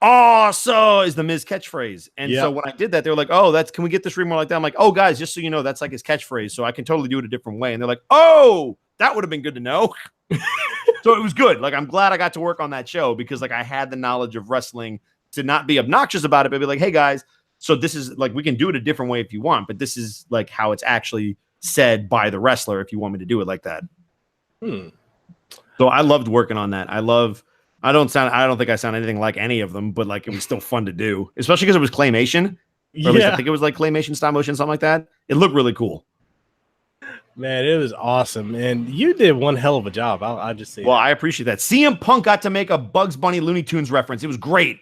so is the Miz catchphrase. And so when I did that, they were like, oh, can we get this read more like that? I'm like, oh guys, just so you know, that's like his catchphrase. So I can totally do it a different way. And they're like, oh, that would have been good to know. So it was good. Like, I'm glad I got to work on that show because like I had the knowledge of wrestling to not be obnoxious about it, but be like, hey guys, so this is like, we can do it a different way if you want, but this is like how it's actually said by the wrestler if you want me to do it like that. So I loved working on that. I don't think I sound anything like any of them, but like it was still fun to do, especially because it was claymation. Or at least I think it was like claymation, stop motion, something like that. It looked really cool. Man, it was awesome. And you did one hell of a job. I'll just say. Well, I appreciate that. CM Punk got to make a Bugs Bunny Looney Tunes reference. It was great.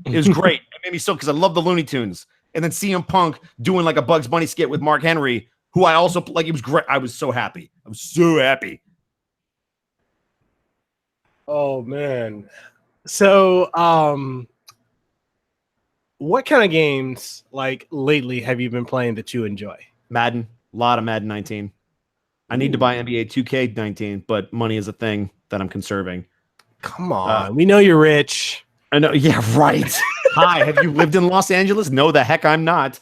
It was great. It made me so because I love the Looney Tunes. And then CM Punk doing like a Bugs Bunny skit with Mark Henry, who I also like. It was great. I was so happy. I was so happy. Oh man. So what kind of games like lately have you been playing that you enjoy? Madden. A lot of Madden 19. I need to buy NBA 2K19, but money is a thing that I'm conserving. Come on. We know you're rich. I know. Yeah, right. Hi, have you lived in Los Angeles? No, the heck I'm not.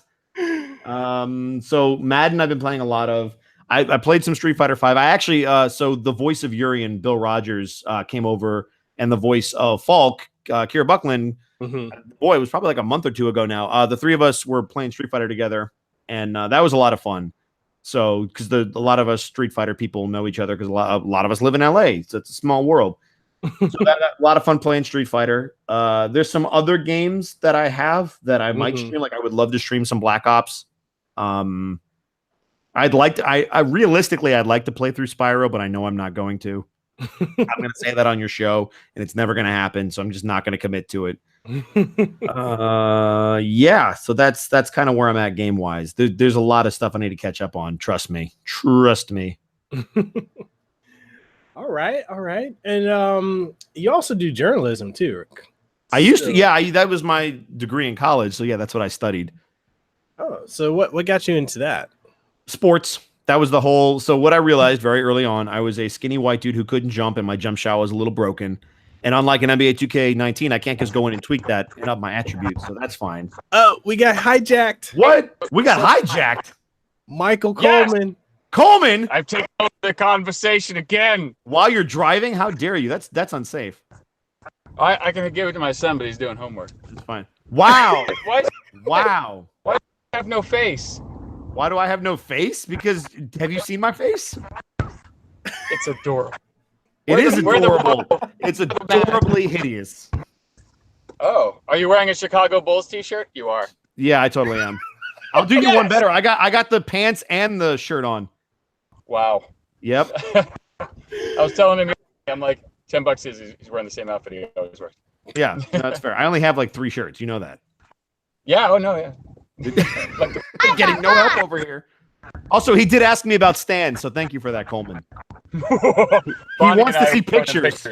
So Madden I've been playing a lot of. I played some Street Fighter 5. I actually, so the voice of Yuri and Bill Rogers came over, and the voice of Falk, Kira Buckland, boy, it was probably like a month or two ago now. The three of us were playing Street Fighter together, and that was a lot of fun. So, because a lot of us Street Fighter people know each other because a lot of us live in LA, so it's a small world. So a lot of fun playing Street Fighter. There's some other games that I have that I might stream. Like I would love to stream some Black Ops. I'd like to. I realistically, I'd like to play through Spyro, but I know I'm not going to. I'm going to say that on your show, and it's never going to happen. So I'm just not going to commit to it. Yeah. So that's kind of where I'm at game wise. There's a lot of stuff I need to catch up on. Trust me. All right. And you also do journalism too. I used to. Yeah, that was my degree in college. So yeah, that's what I studied. Oh, so what got you into that? Sports. That was the whole. So what I realized very early on, I was a skinny white dude who couldn't jump, and my jump shot was a little broken. And unlike an NBA 2K19, I can't just go in and tweak that and up my attributes. So that's fine. Oh, we got hijacked. What? We got hijacked. Michael Coleman. Yes. Coleman. I've taken over the conversation again. While you're driving? How dare you? That's unsafe. I can give it to my son, but he's doing homework. It's fine. Wow. What? Wow. Why do I have no face? Why do I have no face? Because have you seen my face? It's adorable. It is adorable. It's adorably hideous. Oh, are you wearing a Chicago Bulls t-shirt? You are. Yeah, I totally am. I'll do you one better. I got the pants and the shirt on. Wow. Yep. I was telling him, I'm like, $10 is he's wearing the same outfit he always wears. Yeah, that's fair. I only have like 3 shirts. You know that. Yeah. Oh no. Yeah. I'm getting no help over here. Also, he did ask me about Stan, so thank you for that, Coleman. He wants to see pictures.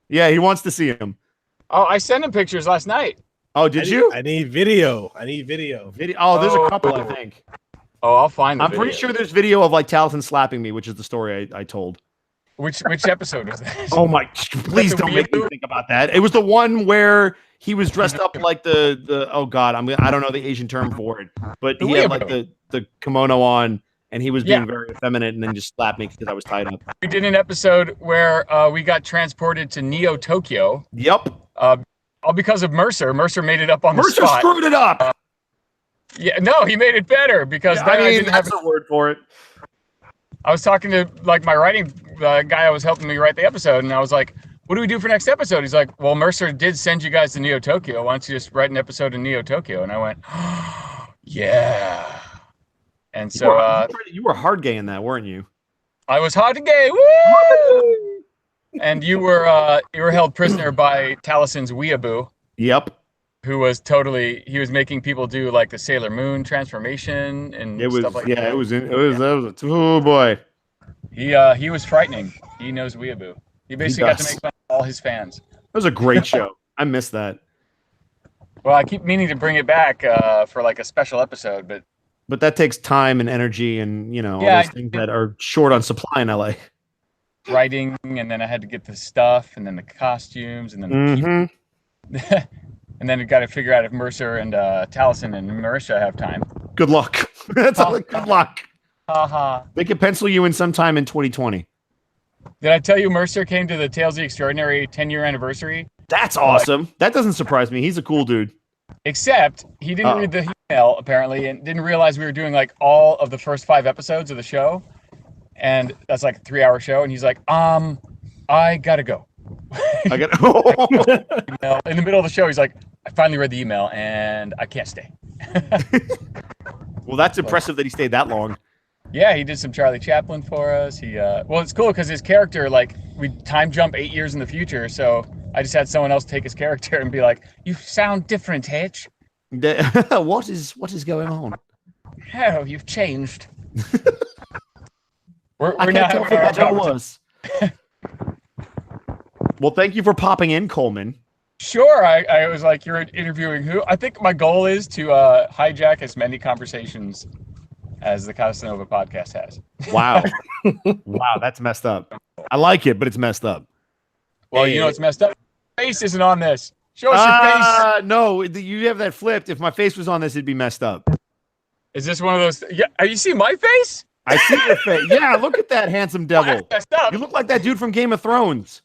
Yeah, he wants to see him. Oh, I sent him pictures last night. Oh, did you? I need video. Video. Oh, there's a couple, I think. Oh, I'll find them. I'm pretty sure there's video of like Taliesin slapping me, which is the story I told. Which episode was that? Oh my! Please don't make me think about that. It was the one where he was dressed up like the oh god, I don't know the Asian term for it, but he had like the kimono on, and he was being very effeminate, and then just slapped me because I was tied up. We did an episode where we got transported to Neo Tokyo. Yep. All because of Mercer. Mercer made it up on the spot. Mercer screwed it up. Yeah, no, he made it better because I didn't have a word for it. I was talking to like my writing guy I was helping me write the episode, and I was like, what do we do for next episode? He's like, well, Mercer did send you guys to Neo Tokyo. Why don't you just write an episode in Neo Tokyo? And I went, yeah. And so you were hard gay in that, weren't you? I was hard gay. Woo! And you were held prisoner by Talieson's weeaboo. Yep. Who was he was making people do like the Sailor Moon transformation and stuff like that. Yeah, it was oh boy. He was frightening. He knows weeaboo. He basically got to make fun of all his fans. That was a great show. I missed that. Well, I keep meaning to bring it back for like a special episode, but that takes time and energy and all those things that are short on supply in LA. Writing, and then I had to get the stuff, and then the costumes, and then and then I got to figure out if Mercer and Taliesin and Marisha have time. Good luck. That's all. Good luck. Haha. They could pencil you in sometime in 2020. Did I tell you Mercer came to the Tales of the Extraordinary 10-year anniversary? That's awesome. That doesn't surprise me. He's a cool dude. Except he didn't read the email, apparently, and didn't realize we were doing like all of the first 5 episodes of the show. And that's like a 3-hour show. And he's like, I gotta go. I got in the middle of the show, he's like, I finally read the email and I can't stay. Well, that's impressive that he stayed that long. Yeah, he did some Charlie Chaplin for us. Well, it's cool because his character, like, we time jump 8 years in the future. So I just had someone else take his character and be like, "You sound different, Hitch." What is going on? Oh, you've changed. I can't tell what that was. Well, thank you for popping in, Coleman. Sure. I was like, you're interviewing who? I think my goal is to hijack as many conversations as the Kasanova Podcast has. Wow. Wow, that's messed up. I like it, but it's messed up. Well, you know it's messed up. Face isn't on this. Show us your face. No, you have that flipped. If my face was on this, it'd be messed up. Is this one of those? Yeah, you see my face? I see your face. Yeah, look at that handsome devil. Messed up. You look like that dude from Game of Thrones.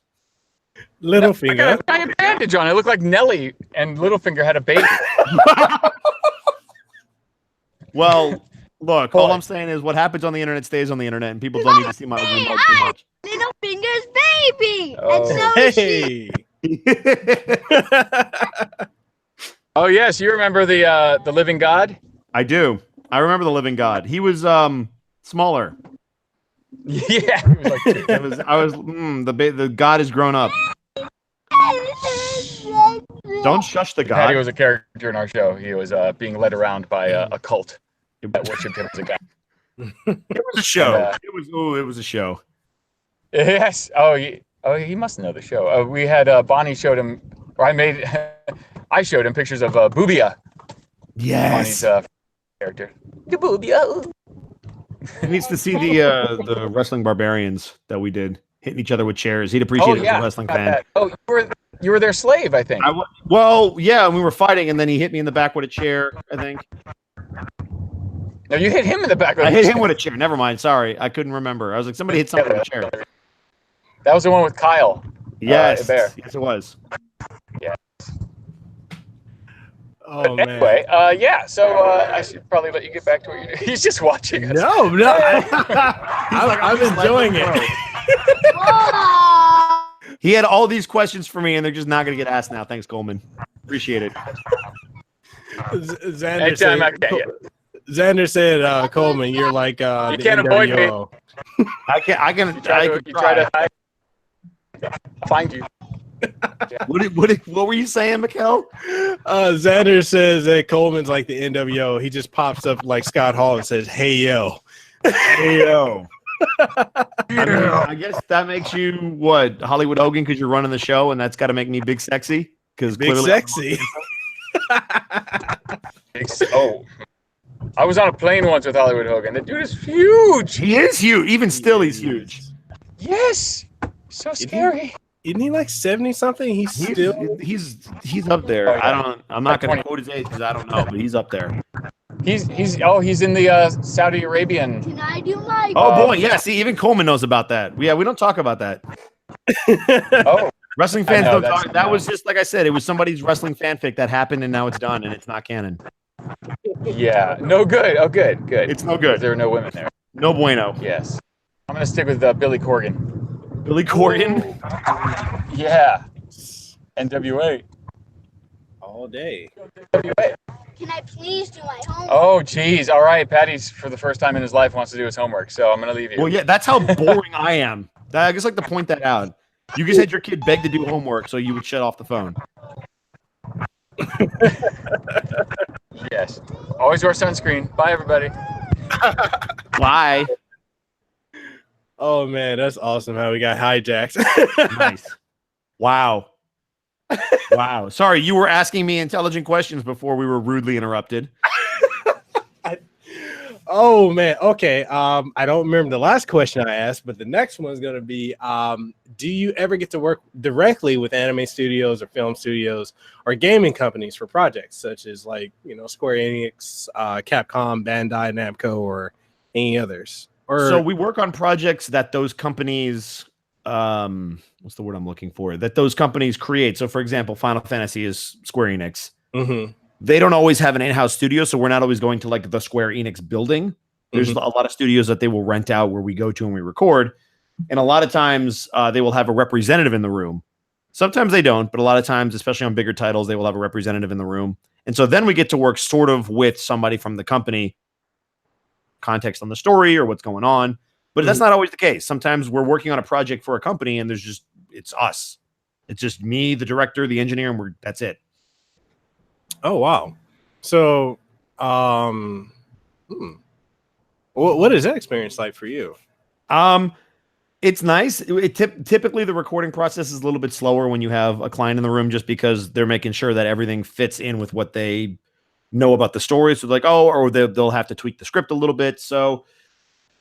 Littlefinger. I got a giant bandage on. I look like Nelly, and Littlefinger had a baby. Well, look, all I'm saying is what happens on the internet stays on the internet, and people don't need to see my ugly mug too much. Littlefinger's baby. Oh. And so is Hey. Oh yes, you remember the Living God? I do. I remember the Living God. He was smaller. Yeah. The God has grown up. Don't shush the God. Patty was a character in our show. He was being led around by a cult that worshipped him as a god. It was a show. It was a show. Yes. He must know the show. We had Bonnie showed him, or I showed him pictures of Boobia. Yes. Bonnie's character. The Boobia. He needs to see the wrestling barbarians that we did hitting each other with chairs. He'd appreciate it as a wrestling fan. Oh, you were their slave, I think. Well, yeah, we were fighting, and then he hit me in the back with a chair, I think. No, you hit him in the back with I hit him with a chair. Never mind. Sorry. I couldn't remember. I was like, somebody hit something with a chair. That was the one with Kyle. Yes. Bear. Yes, it was. Yeah. Oh, but anyway, yeah. So I should probably let you get back to what you're doing. He's just watching us. No. I'm enjoying it. He had all these questions for me, and they're just not going to get asked now. Thanks, Coleman. Appreciate it. Xander said, Coleman, you're like You the can't avoid me. NWO. I can You try to hide. I'll find you. What were you saying, Mekel? Xander says that Coleman's like the NWO. He just pops up like Scott Hall and says, "Hey yo, Hey yo." I guess that makes you what, Hollywood Hogan, because you're running the show, and that's got to make me big sexy. Because big sexy." Oh, I was on a plane once with Hollywood Hogan. The dude is huge. He is huge. Even still, he's huge. Yes, so scary. Isn't he like 70 something? He's up there. Oh, yeah. I'm not going to quote his age because I don't know, but he's up there. He's in the Saudi Arabian. Can I do my? Oh boy, yeah. See, even Coleman knows about that. Yeah, we don't talk about that. Oh, Wrestling fans know, don't talk. That was just like I said. It was somebody's wrestling fanfic that happened, and now it's done, and it's not canon. yeah. No good. Oh, good. It's no good. There are no women there. No bueno. Yes. I'm gonna stick with Billy Corgan. Billy Corgan. Yeah. NWA. all day. NWA. Can I please do my homework? Oh, geez. All right. Patty's, for the first time in his life, wants to do his homework, so I'm going to leave you. Well, yeah, that's how boring I am. I just like to point that out. You just had your kid beg to do homework, so you would shut off the phone. Yes. Always wear sunscreen. Bye, everybody. Bye. Oh man, that's awesome how we got hijacked. Nice. Wow. Wow. Sorry, you were asking me intelligent questions before we were rudely interrupted. Oh man. Okay. I don't remember the last question I asked, but the next one is going to be, do you ever get to work directly with anime studios or film studios or gaming companies for projects such as like, Square Enix, Capcom, Bandai, Namco, or any others? So we work on projects that those companies, what's the word I'm looking for? That those companies create. So for example, Final Fantasy is Square Enix. Mm-hmm. They don't always have an in-house studio, so we're not always going to like the Square Enix building. There's a lot of studios that they will rent out where we go to and we record. And a lot of times they will have a representative in the room. Sometimes they don't, but a lot of times, especially on bigger titles, they will have a representative in the room. And so then we get to work sort of with somebody from the company, context on the story or what's going on. But that's not always the case. Sometimes we're working on a project for a company and it's us. It's just me, the director, the engineer, and that's it. Oh, wow. So, what is that experience like for you? It's nice. Typically, the recording process is a little bit slower when you have a client in the room, just because they're making sure that everything fits in with what they know about the story. So like, or they'll have to tweak the script a little bit. So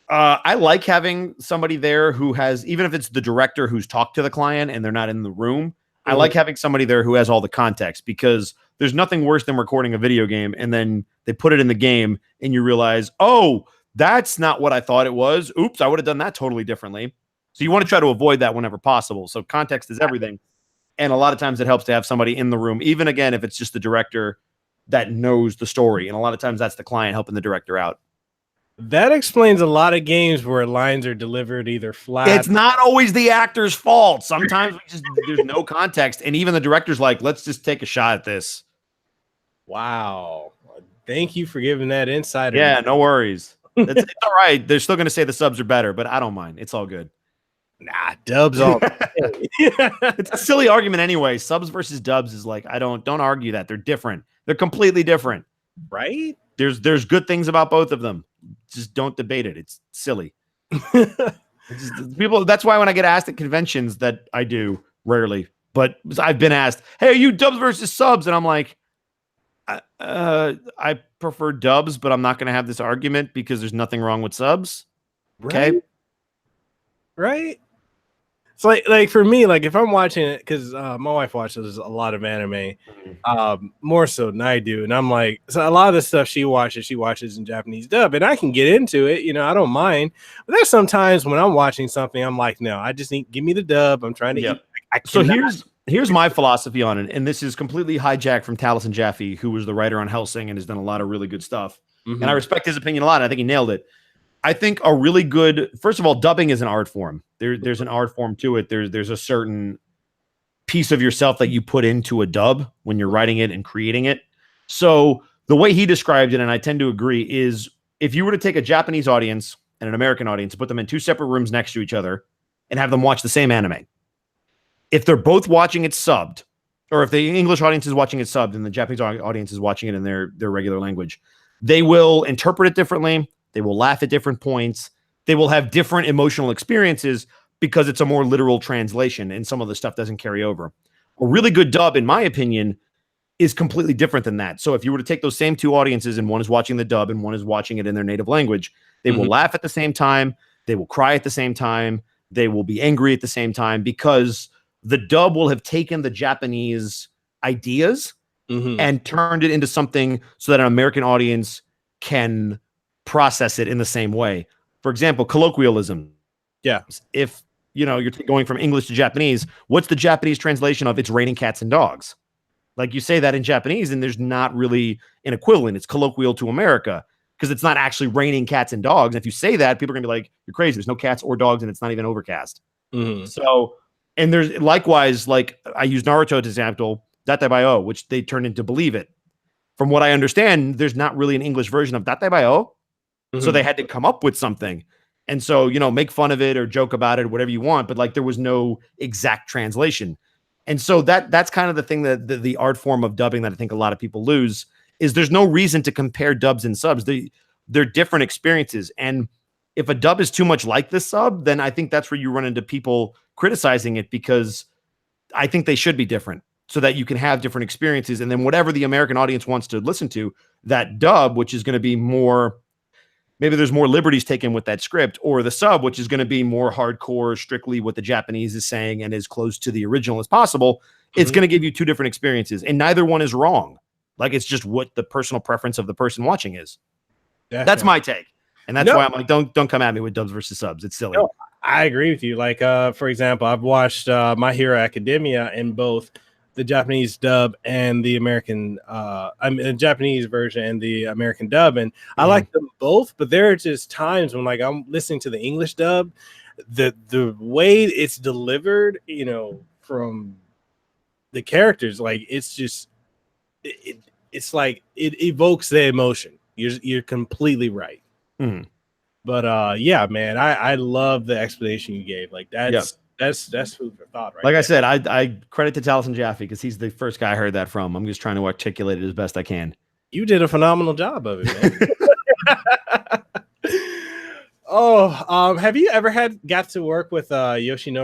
I like having somebody there who has, even if it's the director who's talked to the client and they're not in the room, I like having somebody there who has all the context, because there's nothing worse than recording a video game and then they put it in the game and you realize, oh, that's not what I thought it was. Oops, I would have done that totally differently. So you want to try to avoid that whenever possible. So context is everything. And a lot of times it helps to have somebody in the room, even again, if it's just the director that knows the story. And a lot of times that's the client helping the director out. That explains a lot of games where lines are delivered either flat. It's not always the actor's fault. Sometimes there's no context. And even the director's like, let's just take a shot at this. Wow. Thank you for giving that insider. Yeah, no worries. It's all right. They're still going to say the subs are better, but I don't mind. It's all good. Nah, dubs all. It's a silly argument anyway. Subs versus dubs is like, don't argue that. They're different. They're completely different. Right? There's good things about both of them. Just don't debate it. It's silly. People. That's why when I get asked at conventions, that I do rarely, but I've been asked, "Hey, are you dubs versus subs?" And I'm like, I prefer dubs, but I'm not going to have this argument because there's nothing wrong with subs. Okay, right. It's like for me, like if I'm watching it, because my wife watches a lot of anime, more so than I do, and I'm like, so a lot of the stuff she watches in Japanese dub, and I can get into it, I don't mind. But there's sometimes when I'm watching something, I'm like, no, I just give me the dub. I'm trying to. Yep. So here's my philosophy on it, and this is completely hijacked from Taliesin Jaffe, who was the writer on Hellsing and has done a lot of really good stuff. And I respect his opinion a lot. And I think he nailed it. I think a really good, first of all, dubbing is an art form. There's an art form to it. There's a certain piece of yourself that you put into a dub when you're writing it and creating it. So the way he described it, and I tend to agree, is if you were to take a Japanese audience and an American audience, put them in 2 separate rooms next to each other and have them watch the same anime. If they're both watching it subbed, or if the English audience is watching it subbed and the Japanese audience is watching it in their regular language, they will interpret it differently. They will laugh at different points. They will have different emotional experiences because it's a more literal translation and some of the stuff doesn't carry over. A really good dub, in my opinion, is completely different than that. So if you were to take those same 2 audiences and one is watching the dub and one is watching it in their native language, they will laugh at the same time. They will cry at the same time. They will be angry at the same time because the dub will have taken the Japanese ideas and turned it into something so that an American audience can process it in the same way. For example, colloquialism. Yeah. If you're going from English to Japanese, what's the Japanese translation of "it's raining cats and dogs"? Like you say that in Japanese, and there's not really an equivalent. It's colloquial to America because it's not actually raining cats and dogs. And if you say that, people are gonna be like, "You're crazy. There's no cats or dogs, and it's not even overcast." So, and there's likewise, like I use Naruto as an example, Datebayo, which they turned into "believe it." From what I understand, there's not really an English version of Datebayo, so they had to come up with something. And so, make fun of it or joke about it, or whatever you want, but like there was no exact translation. And so that's kind of the thing that the art form of dubbing that I think a lot of people lose is there's no reason to compare dubs and subs. They're different experiences. And if a dub is too much like the sub, then I think that's where you run into people criticizing it because I think they should be different so that you can have different experiences. And then whatever the American audience wants to listen to, that dub, which is going to be more, maybe there's more liberties taken with that script, or the sub, which is going to be more hardcore, strictly what the Japanese is saying and as close to the original as possible. It's going to give you 2 different experiences, and neither one is wrong. Like, it's just what the personal preference of the person watching is. That's my take. And that's why I'm like, don't come at me with dubs versus subs. It's silly. No, I agree with you. Like, for example, I've watched My Hero Academia in both the Japanese dub and the American, the Japanese version and the American dub, and I like them both. But there are just times when, like, I'm listening to the English dub, the way it's delivered, from the characters, like it's just, it's like it evokes the emotion. You're completely right. But yeah, man, I love the explanation you gave. Like that's food for thought, right? Like I said, I credit to Taliesin Jaffe because he's the first guy I heard that from. I'm just trying to articulate it as best I can. You did a phenomenal job of it, man. Have you ever got to work with Yoshi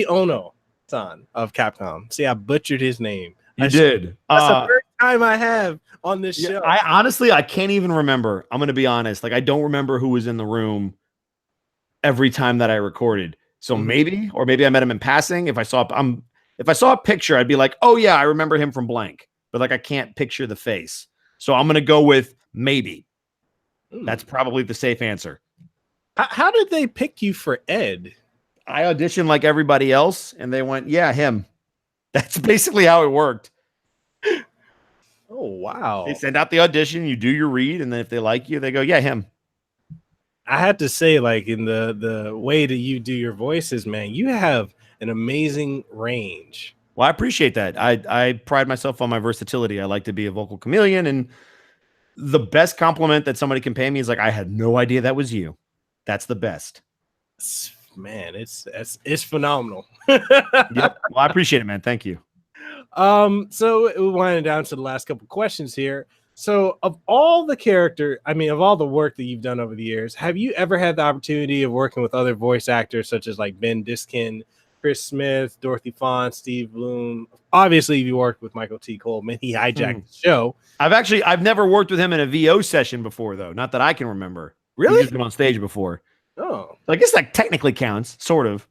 Ono san of Capcom? See, I butchered his name. Did. That's the first time I have on this show. I honestly, I can't even remember. I'm going to be honest. Like, I don't remember who was in the room every time that I recorded. So maybe I met him in passing. If I saw a picture, I'd be like, oh yeah, I remember him from blank. But like, I can't picture the face. So I'm going to go with maybe. That's probably the safe answer. How did they pick you for Ed? I auditioned like everybody else, and they went, yeah, him. That's basically how it worked. Oh, wow. They send out the audition, you do your read, and then if they like you, they go, yeah, him. I had to say, like, in the way that you do your voices, man, you have an amazing range. Well, I appreciate that. I pride myself on my versatility. I like to be a vocal chameleon, and the best compliment that somebody can pay me is like, I had no idea that was you. That's the best. Man, it's phenomenal. Yep. Well, I appreciate it, man. Thank you. So we winding down to the last couple questions here. So of all the work that you've done over the years, have you ever had the opportunity of working with other voice actors such as like Ben Diskin, Chris Smith, Dorothy Fawn, Steve Bloom? Obviously, you worked with Michael T. Coleman. He hijacked the show. I've never worked with him in a VO session before, though. Not that I can remember. Really? He's just been on stage before. Oh, I guess that technically counts, sort of.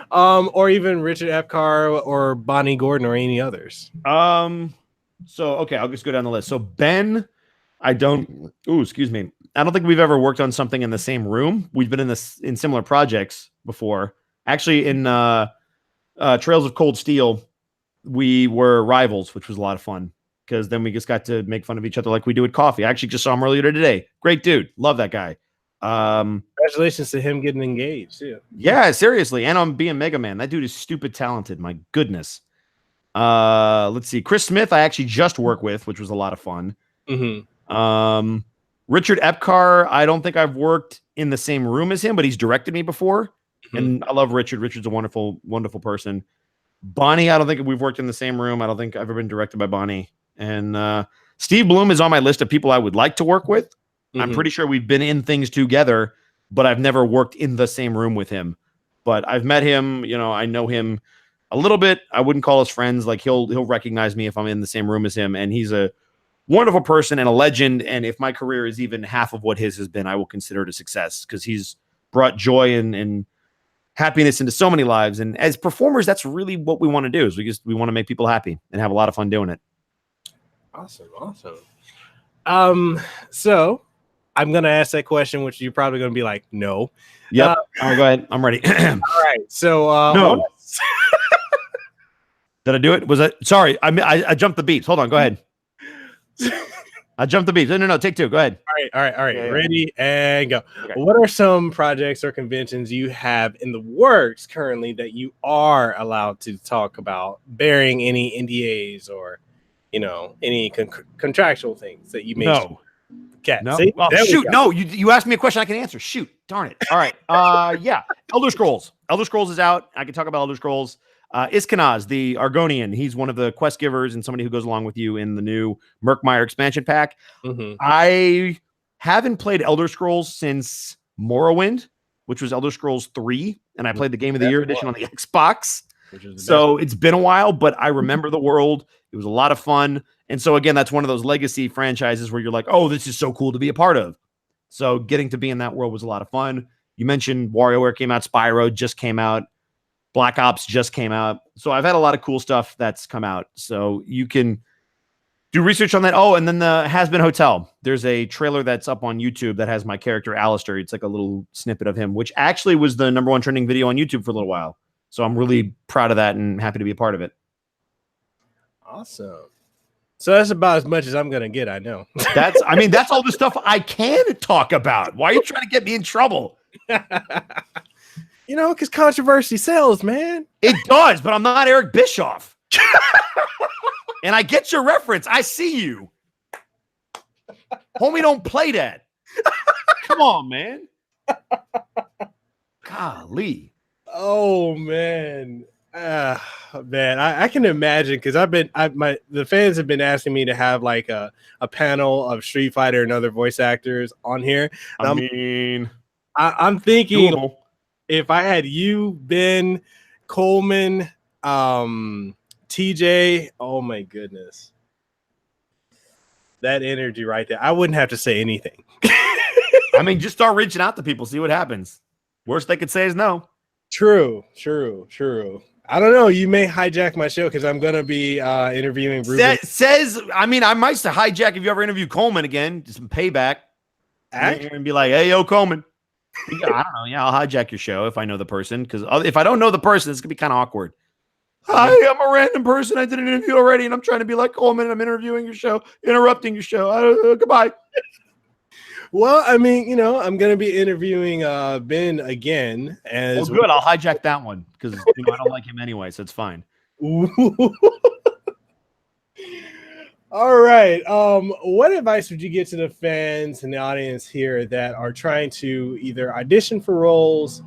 Or even Richard Epcar or Bonnie Gordon or any others. So okay, I'll just go down the list. So Ben, I don't think we've ever worked on something in the same room. We've been in similar projects before. Actually, in Trails of Cold Steel, we were rivals, which was a lot of fun because then we just got to make fun of each other like we do at coffee. I actually just saw him earlier today. Great dude. Love that guy. Congratulations to him getting engaged too. Yeah, seriously. And on being Mega Man. That dude is stupid talented. My goodness. Let's see. Chris Smith, I actually just worked with, which was a lot of fun. Richard Epcar, I don't think I've worked in the same room as him, but he's directed me before. And I love Richard. Richard's a wonderful, wonderful person. Bonnie, I don't think we've worked in the same room. I don't think I've ever been directed by Bonnie. And Steve Bloom is on my list of people I would like to work with. I'm pretty sure we've been in things together, but I've never worked in the same room with him. But I've met him, I know him a little bit. I wouldn't call us friends. Like he'll recognize me if I'm in the same room as him. And he's a wonderful person and a legend. And if my career is even half of what his has been, I will consider it a success because he's brought joy and happiness into so many lives. And as performers, that's really what we want to do is we want to make people happy and have a lot of fun doing it. Awesome. So I'm going to ask that question, which you're probably going to be like, no. Yep. All right, go ahead. I'm ready. All right. So, no. Did I do it? Was it? Sorry. I jumped the beats. Hold on. Go ahead. I jumped the beats. No. Take two. Go ahead. All right. Yeah. Ready and go. Okay. What are some projects or conventions you have in the works currently that you are allowed to talk about, bearing any NDAs or, any contractual things that you may? No. Cat. No. See? Well, shoot. No, you asked me a question I can answer. Shoot. Darn it. All right. Yeah. Elder Scrolls. Elder Scrolls is out. I can talk about Elder Scrolls. Iskanaz, the Argonian, he's one of the quest givers and somebody who goes along with you in the new Murkmire expansion pack. I haven't played Elder Scrolls since Morrowind, which was Elder Scrolls 3, and I played the Game of the Year edition on the Xbox. So it's been a while, but I remember the world. It was a lot of fun. And so again, that's one of those legacy franchises where you're like, oh, this is so cool to be a part of. So getting to be in that world was a lot of fun. You mentioned WarioWare came out, Spyro just came out, Black Ops just came out. So I've had a lot of cool stuff that's come out. So you can do research on that. Oh, and then the Hazbin Hotel. There's a trailer that's up on YouTube that has my character Alastor. It's like a little snippet of him, which actually was the #1 trending video on YouTube for a little while. So I'm really proud of that and happy to be a part of it. Awesome. So that's about as much as I'm going to get, I know. That's all the stuff I can talk about. Why are you trying to get me in trouble? Because controversy sells, man. It does, but I'm not Eric Bischoff. And I get your reference. I see you. Homie, don't play that. Come on, man. Golly. Oh, man. Man, I can imagine because the fans have been asking me to have like a panel of Street Fighter and other voice actors on here. I'm thinking doable. If I had you, Ben, Coleman, TJ, oh my goodness, that energy right there, I wouldn't have to say anything. Just start reaching out to people, see what happens. Worst they could say is no. True. I don't know. You may hijack my show because I'm going to be interviewing Ruben. I might hijack if you ever interview Coleman again, just some payback. And be like, hey, yo, Coleman. Yeah, I don't know. Yeah, I'll hijack your show if I know the person. Because if I don't know the person, it's going to be kind of awkward. Hi, I'm a random person. I did an interview already, and I'm trying to be like Coleman, and I'm interviewing your show, interrupting your show. Goodbye. Well, I'm going to be interviewing Ben again. Good. I'll hijack that one because I don't like him anyway, so it's fine. All right. What advice would you give to the fans and the audience here that are trying to either audition for roles,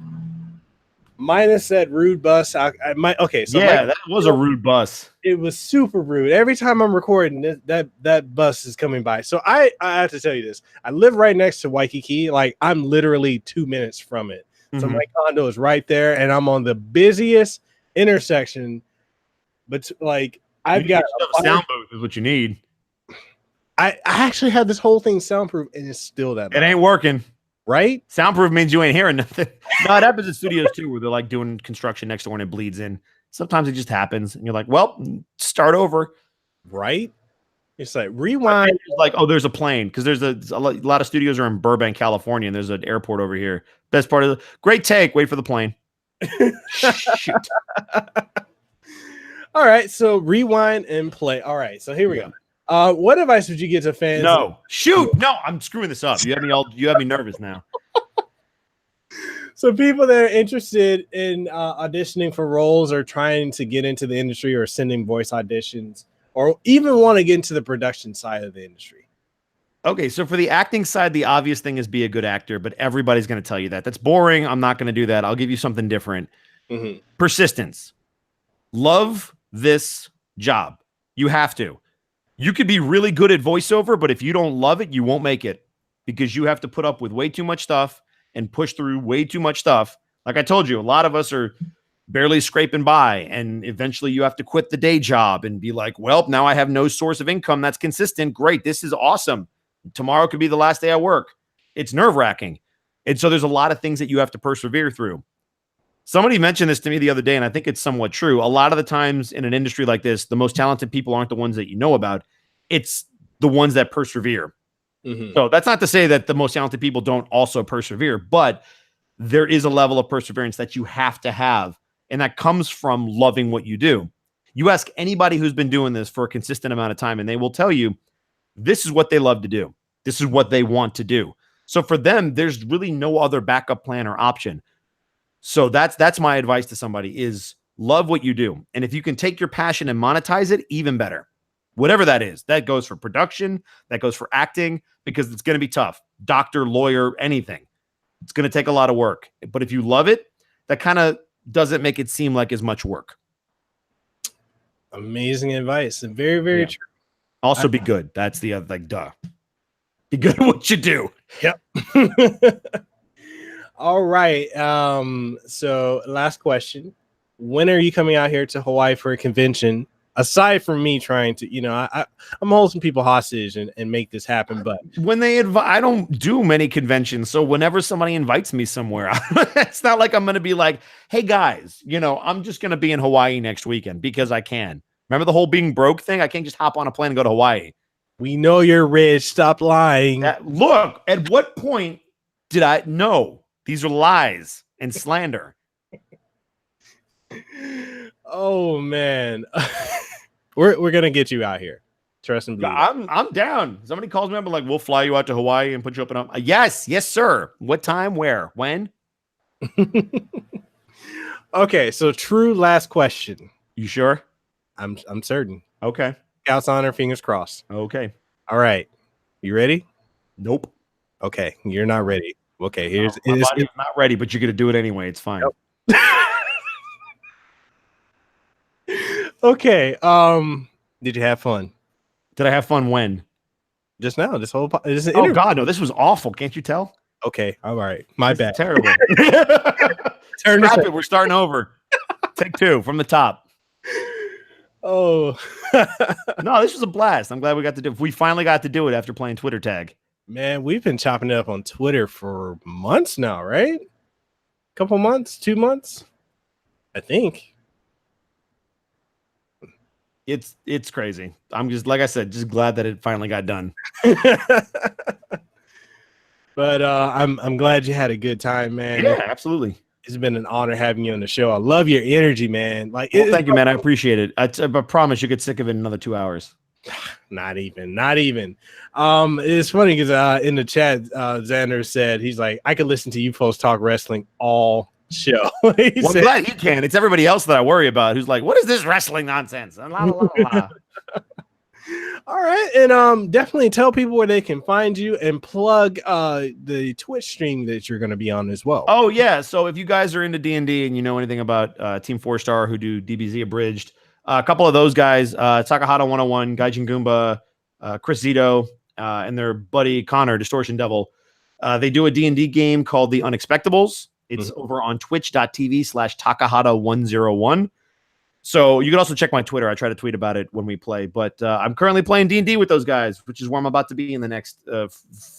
minus that rude bus? That was a rude bus. It was super rude. Every time I'm recording, that bus is coming by. So I have to tell you this. I live right next to Waikiki. Like I'm literally 2 minutes from it. So my condo is right there, and I'm on the busiest intersection. But I've got a sound booth is what you need. I actually have this whole thing soundproof, and it's still that bad. It ain't working. Right? Soundproof means you ain't hearing nothing. No, it happens in studios too, where they're like doing construction next door and it bleeds in. Sometimes it just happens, and you're like, well, start over. Right? It's like rewind. It's like, oh, there's a plane because there's a lot of studios are in Burbank, California, and there's an airport over here. Best part of the great take. Wait for the plane. Shoot. All right, so rewind and play. All right, so here we go. What advice would you give to fans? No, shoot, no, I'm screwing this up. You have me nervous now. So people that are interested in auditioning for roles or trying to get into the industry or sending voice auditions or even want to get into the production side of the industry. Okay, so for the acting side, the obvious thing is be a good actor, but everybody's going to tell you that. That's boring. I'm not going to do that. I'll give you something different. Mm-hmm. Persistence. Love this job. You have to. You could be really good at voiceover, but if you don't love it, you won't make it because you have to put up with way too much stuff and push through way too much stuff. Like I told you, a lot of us are barely scraping by, and eventually you have to quit the day job and be like, well, now I have no source of income that's consistent. Great. This is awesome. Tomorrow could be the last day I work. It's nerve-wracking. And so there's a lot of things that you have to persevere through. Somebody mentioned this to me the other day, and I think it's somewhat true. A lot of the times in an industry like this, the most talented people aren't the ones that you know about. It's the ones that persevere. Mm-hmm. So that's not to say that the most talented people don't also persevere, but there is a level of perseverance that you have to have, and that comes from loving what you do. You ask anybody who's been doing this for a consistent amount of time, and they will tell you this is what they love to do. This is what they want to do. So for them, there's really no other backup plan or option. So that's my advice to somebody is love what you do. And if you can take your passion and monetize it, even better. Whatever that is. That goes for production. That goes for acting because it's going to be tough. Doctor, lawyer, anything. It's going to take a lot of work. But if you love it, that kind of doesn't make it seem like as much work. Amazing advice. And very, very true. Also be good. That's the other, duh. Be good at what you do. Yep. All right. So last question. When are you coming out here to Hawaii for a convention? Aside from me trying to, I'm holding people hostage and make this happen. But when they I don't do many conventions. So whenever somebody invites me somewhere, it's not like I'm going to be like, hey guys, I'm just going to be in Hawaii next weekend because I can. Remember the whole being broke thing? I can't just hop on a plane and go to Hawaii. We know you're rich. Stop lying. Look, at what point did I know these are lies and slander? Oh man. We're gonna get you out here. Trust and believe. I'm down. Somebody calls me up and like, we'll fly you out to Hawaii and put you up and up. Yes, sir. What time? Where? When? Okay, so true last question. You sure? I'm certain. Okay. Scout's honor, fingers crossed. Okay. All right. You ready? Nope. Okay, you're not ready. Okay, here's my body's not ready, but you're gonna do it anyway. It's fine. Nope. Okay. Did you have fun? Did I have fun when? Just now. This whole oh God, no! This was awful. Can't you tell? Okay. All right. My bad. Terrible. Scrap it. We're starting over. Take two from the top. Oh. No, this was a blast. I'm glad we finally got to do it after playing Twitter tag. Man, we've been chopping it up on Twitter for months now, right? Couple months, 2 months, I think. It's crazy. I'm just, like I said, just glad that it finally got done. But I'm glad you had a good time, man. Yeah, absolutely. It's been an honor having you on the show. I love your energy, man. Thank you, man. I appreciate it. I promise you get sick of it in another 2 hours. Not even. It's funny because in the chat, Xander said he's like, I could listen to you folks talk wrestling all show. I'm glad he can. It's everybody else that I worry about who's like, what is this wrestling nonsense? La, la, la, la. All right, and definitely tell people where they can find you and plug the Twitch stream that you're going to be on as well. Oh yeah, so if you guys are into D&D and you know anything about Team 4-Star who do DBZ Abridged, a couple of those guys, Takahata 101, Gaijin Goomba, Chris Zito, and their buddy Connor, Distortion Devil, they do a D&D game called The Unexpectables. It's over on twitch.tv/Takahata101. So you can also check my Twitter. I try to tweet about it when we play, but I'm currently playing D&D with those guys, which is where I'm about to be in the next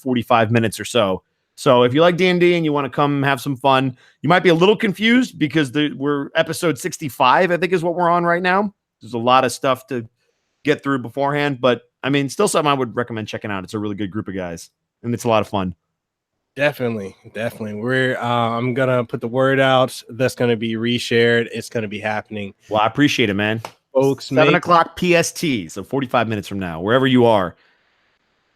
45 minutes or so. So if you like D&D and you want to come have some fun, you might be a little confused because we're episode 65, I think is what we're on right now. There's a lot of stuff to get through beforehand, but I mean, still something I would recommend checking out. It's a really good group of guys and it's a lot of fun. Definitely. We're I'm gonna put the word out. That's gonna be reshared. It's gonna be happening. Well, I appreciate it, man. folks. 7 o'clock PST, so 45 minutes from now, wherever you are.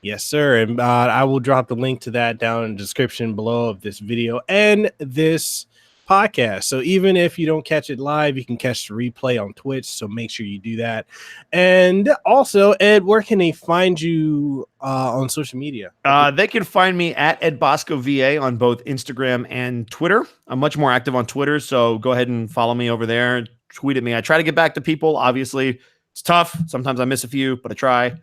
Yes, sir. And I will drop the link to that down in the description below of this video and this podcast. So even if you don't catch it live, you can catch the replay on Twitch. So make sure you do that. And also, Ed, where can they find you on social media? They can find me at Ed Bosco VA on both Instagram and Twitter. I'm much more active on Twitter, so go ahead and follow me over there. Tweet at me. I try to get back to people. Obviously, it's tough. Sometimes I miss a few, but I try.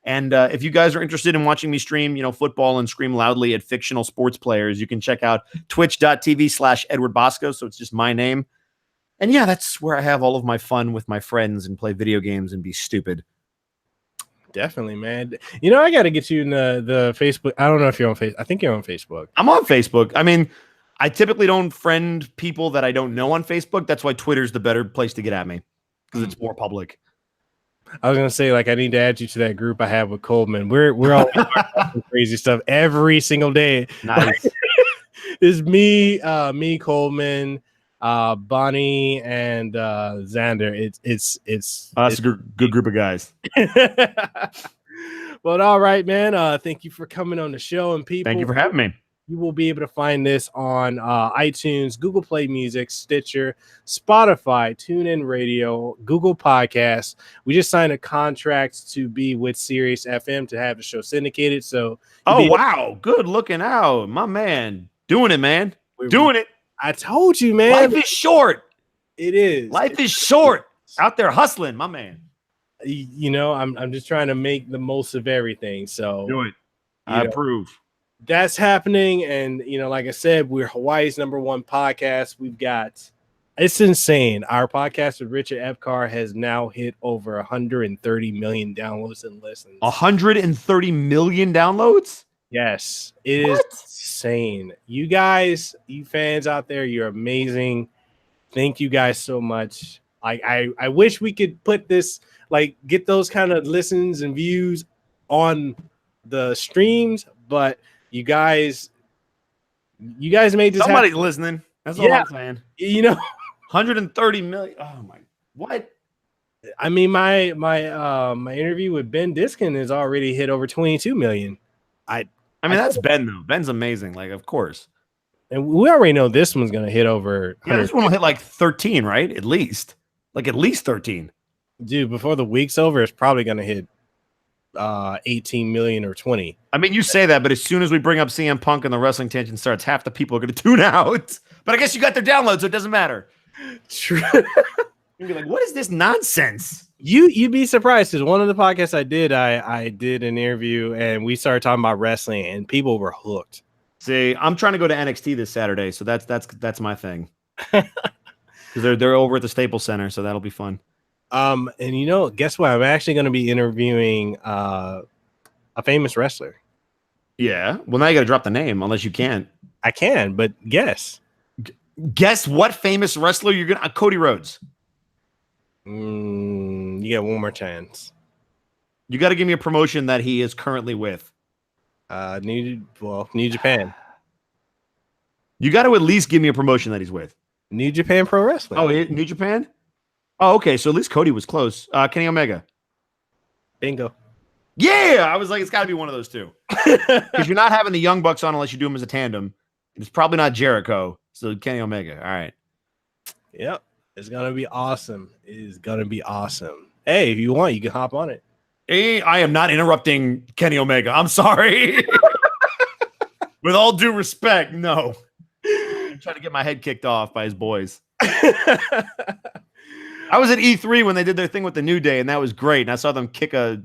And if you guys are interested in watching me stream, football and scream loudly at fictional sports players, you can check out twitch.tv/Edward Bosco. So it's just my name. And yeah, that's where I have all of my fun with my friends and play video games and be stupid. Definitely, man. I got to get you in the Facebook. I don't know if you're on Facebook. I think you're on Facebook. I'm on Facebook. I mean, I typically don't friend people that I don't know on Facebook. That's why Twitter's the better place to get at me because it's more public. I was gonna say, I need to add you to that group I have with Coleman. We're all crazy stuff every single day. Nice. It's me, Coleman, Bonnie, and Xander. It's that's a good group of guys. Well, all right, man. Thank you for coming on the show, and people. Thank you for having me. You will be able to find this on iTunes, Google Play Music, Stitcher, Spotify, TuneIn Radio, Google Podcasts. We just signed a contract to be with Sirius FM to have the show syndicated. So, wow, good looking out, my man. Doing it, man. Doing it. I told you, man. Life is short. It is. Life is short. Out there hustling, my man. I'm just trying to make the most of everything. So do it. I approve. That's happening. And, like I said, we're Hawaii's #1 podcast. It's insane. Our podcast with Richard Epcar has now hit over 130 million downloads and listens. 130 million downloads? Yes, it is insane. You guys, you fans out there, you're amazing. Thank you guys so much. I wish we could put this, get those kind of listens and views on the streams, but you guys made this. Somebody's listening. That's all I'm saying. 130 million. Oh my! What? I mean, my interview with Ben Diskin has already hit over 22 million. I mean, that's Ben though. Ben's amazing. Of course. And we already know this one's gonna hit over. Yeah, this one will hit 13, right? At least 13. Dude, before the week's over, it's probably gonna hit 18 million or 20. I mean, you say that, but as soon as we bring up CM Punk and the wrestling tangent starts, half the people are going to tune out. But I guess you got their download, so it doesn't matter. True. You'd be like, what is this nonsense? You'd be surprised because one of the podcasts I did an interview and we started talking about wrestling and people were hooked. See, I'm trying to go to NXT this Saturday, so that's my thing. Because they're over at the Staples Center, so that'll be fun. And guess what? I'm actually going to be interviewing a famous wrestler. Yeah. Well, now you got to drop the name, unless you can't. I can, but guess. Guess what famous wrestler you're gonna? Cody Rhodes. You get one more chance. You got to give me a promotion that he is currently with. New Japan. You got to at least give me a promotion that he's with. New Japan Pro Wrestling. Oh, New Japan. Oh, okay. So at least Cody was close. Kenny Omega. Bingo. Yeah, I was like, it's got to be one of those two. Because you're not having the Young Bucks on unless you do them as a tandem. It's probably not Jericho. So Kenny Omega. All right. Yep. It's going to be awesome. It is going to be awesome. Hey, if you want, you can hop on it. Hey, I am not interrupting Kenny Omega. I'm sorry. With all due respect, no. I'm trying to get my head kicked off by his boys. I was at E3 when they did their thing with the New Day, and that was great. And I saw them kick a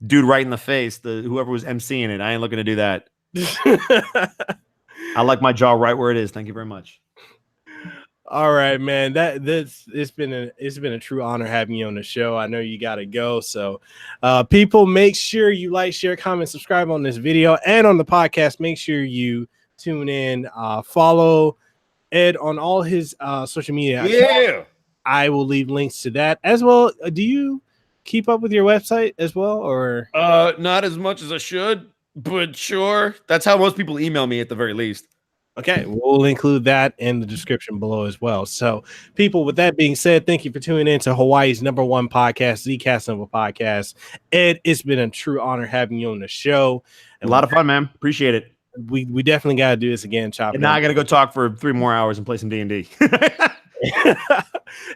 dude right in the face, whoever was emceeing it. I ain't looking to do that. I like my jaw right where it is. Thank you very much. All right, man. It's been a true honor having you on the show. I know you gotta go. So people, make sure you like, share, comment, subscribe on this video and on the podcast. Make sure you tune in, follow Ed on all his social media. Yeah. I will leave links to that as well. Do you keep up with your website as well, or not as much as I should, but sure. That's how most people email me at the very least. Okay, we'll include that in the description below as well. So, people, with that being said, thank you for tuning in to Hawaii's #1 podcast, the Kasanova Podcast. Ed, it's been a true honor having you on the show. A lot of fun, man. Appreciate it. We definitely got to do this again, Chop. And now I got to go talk for 3 more hours and play some D&D.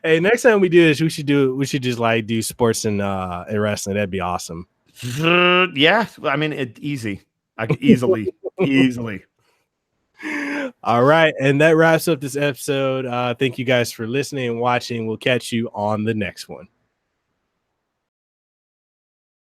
Hey, next time we do this, we should just like do sports and wrestling. That'd be awesome. Yeah, I mean, easy. I could easily. All right, and that wraps up this episode. Thank you guys for listening and watching. We'll catch you on the next one.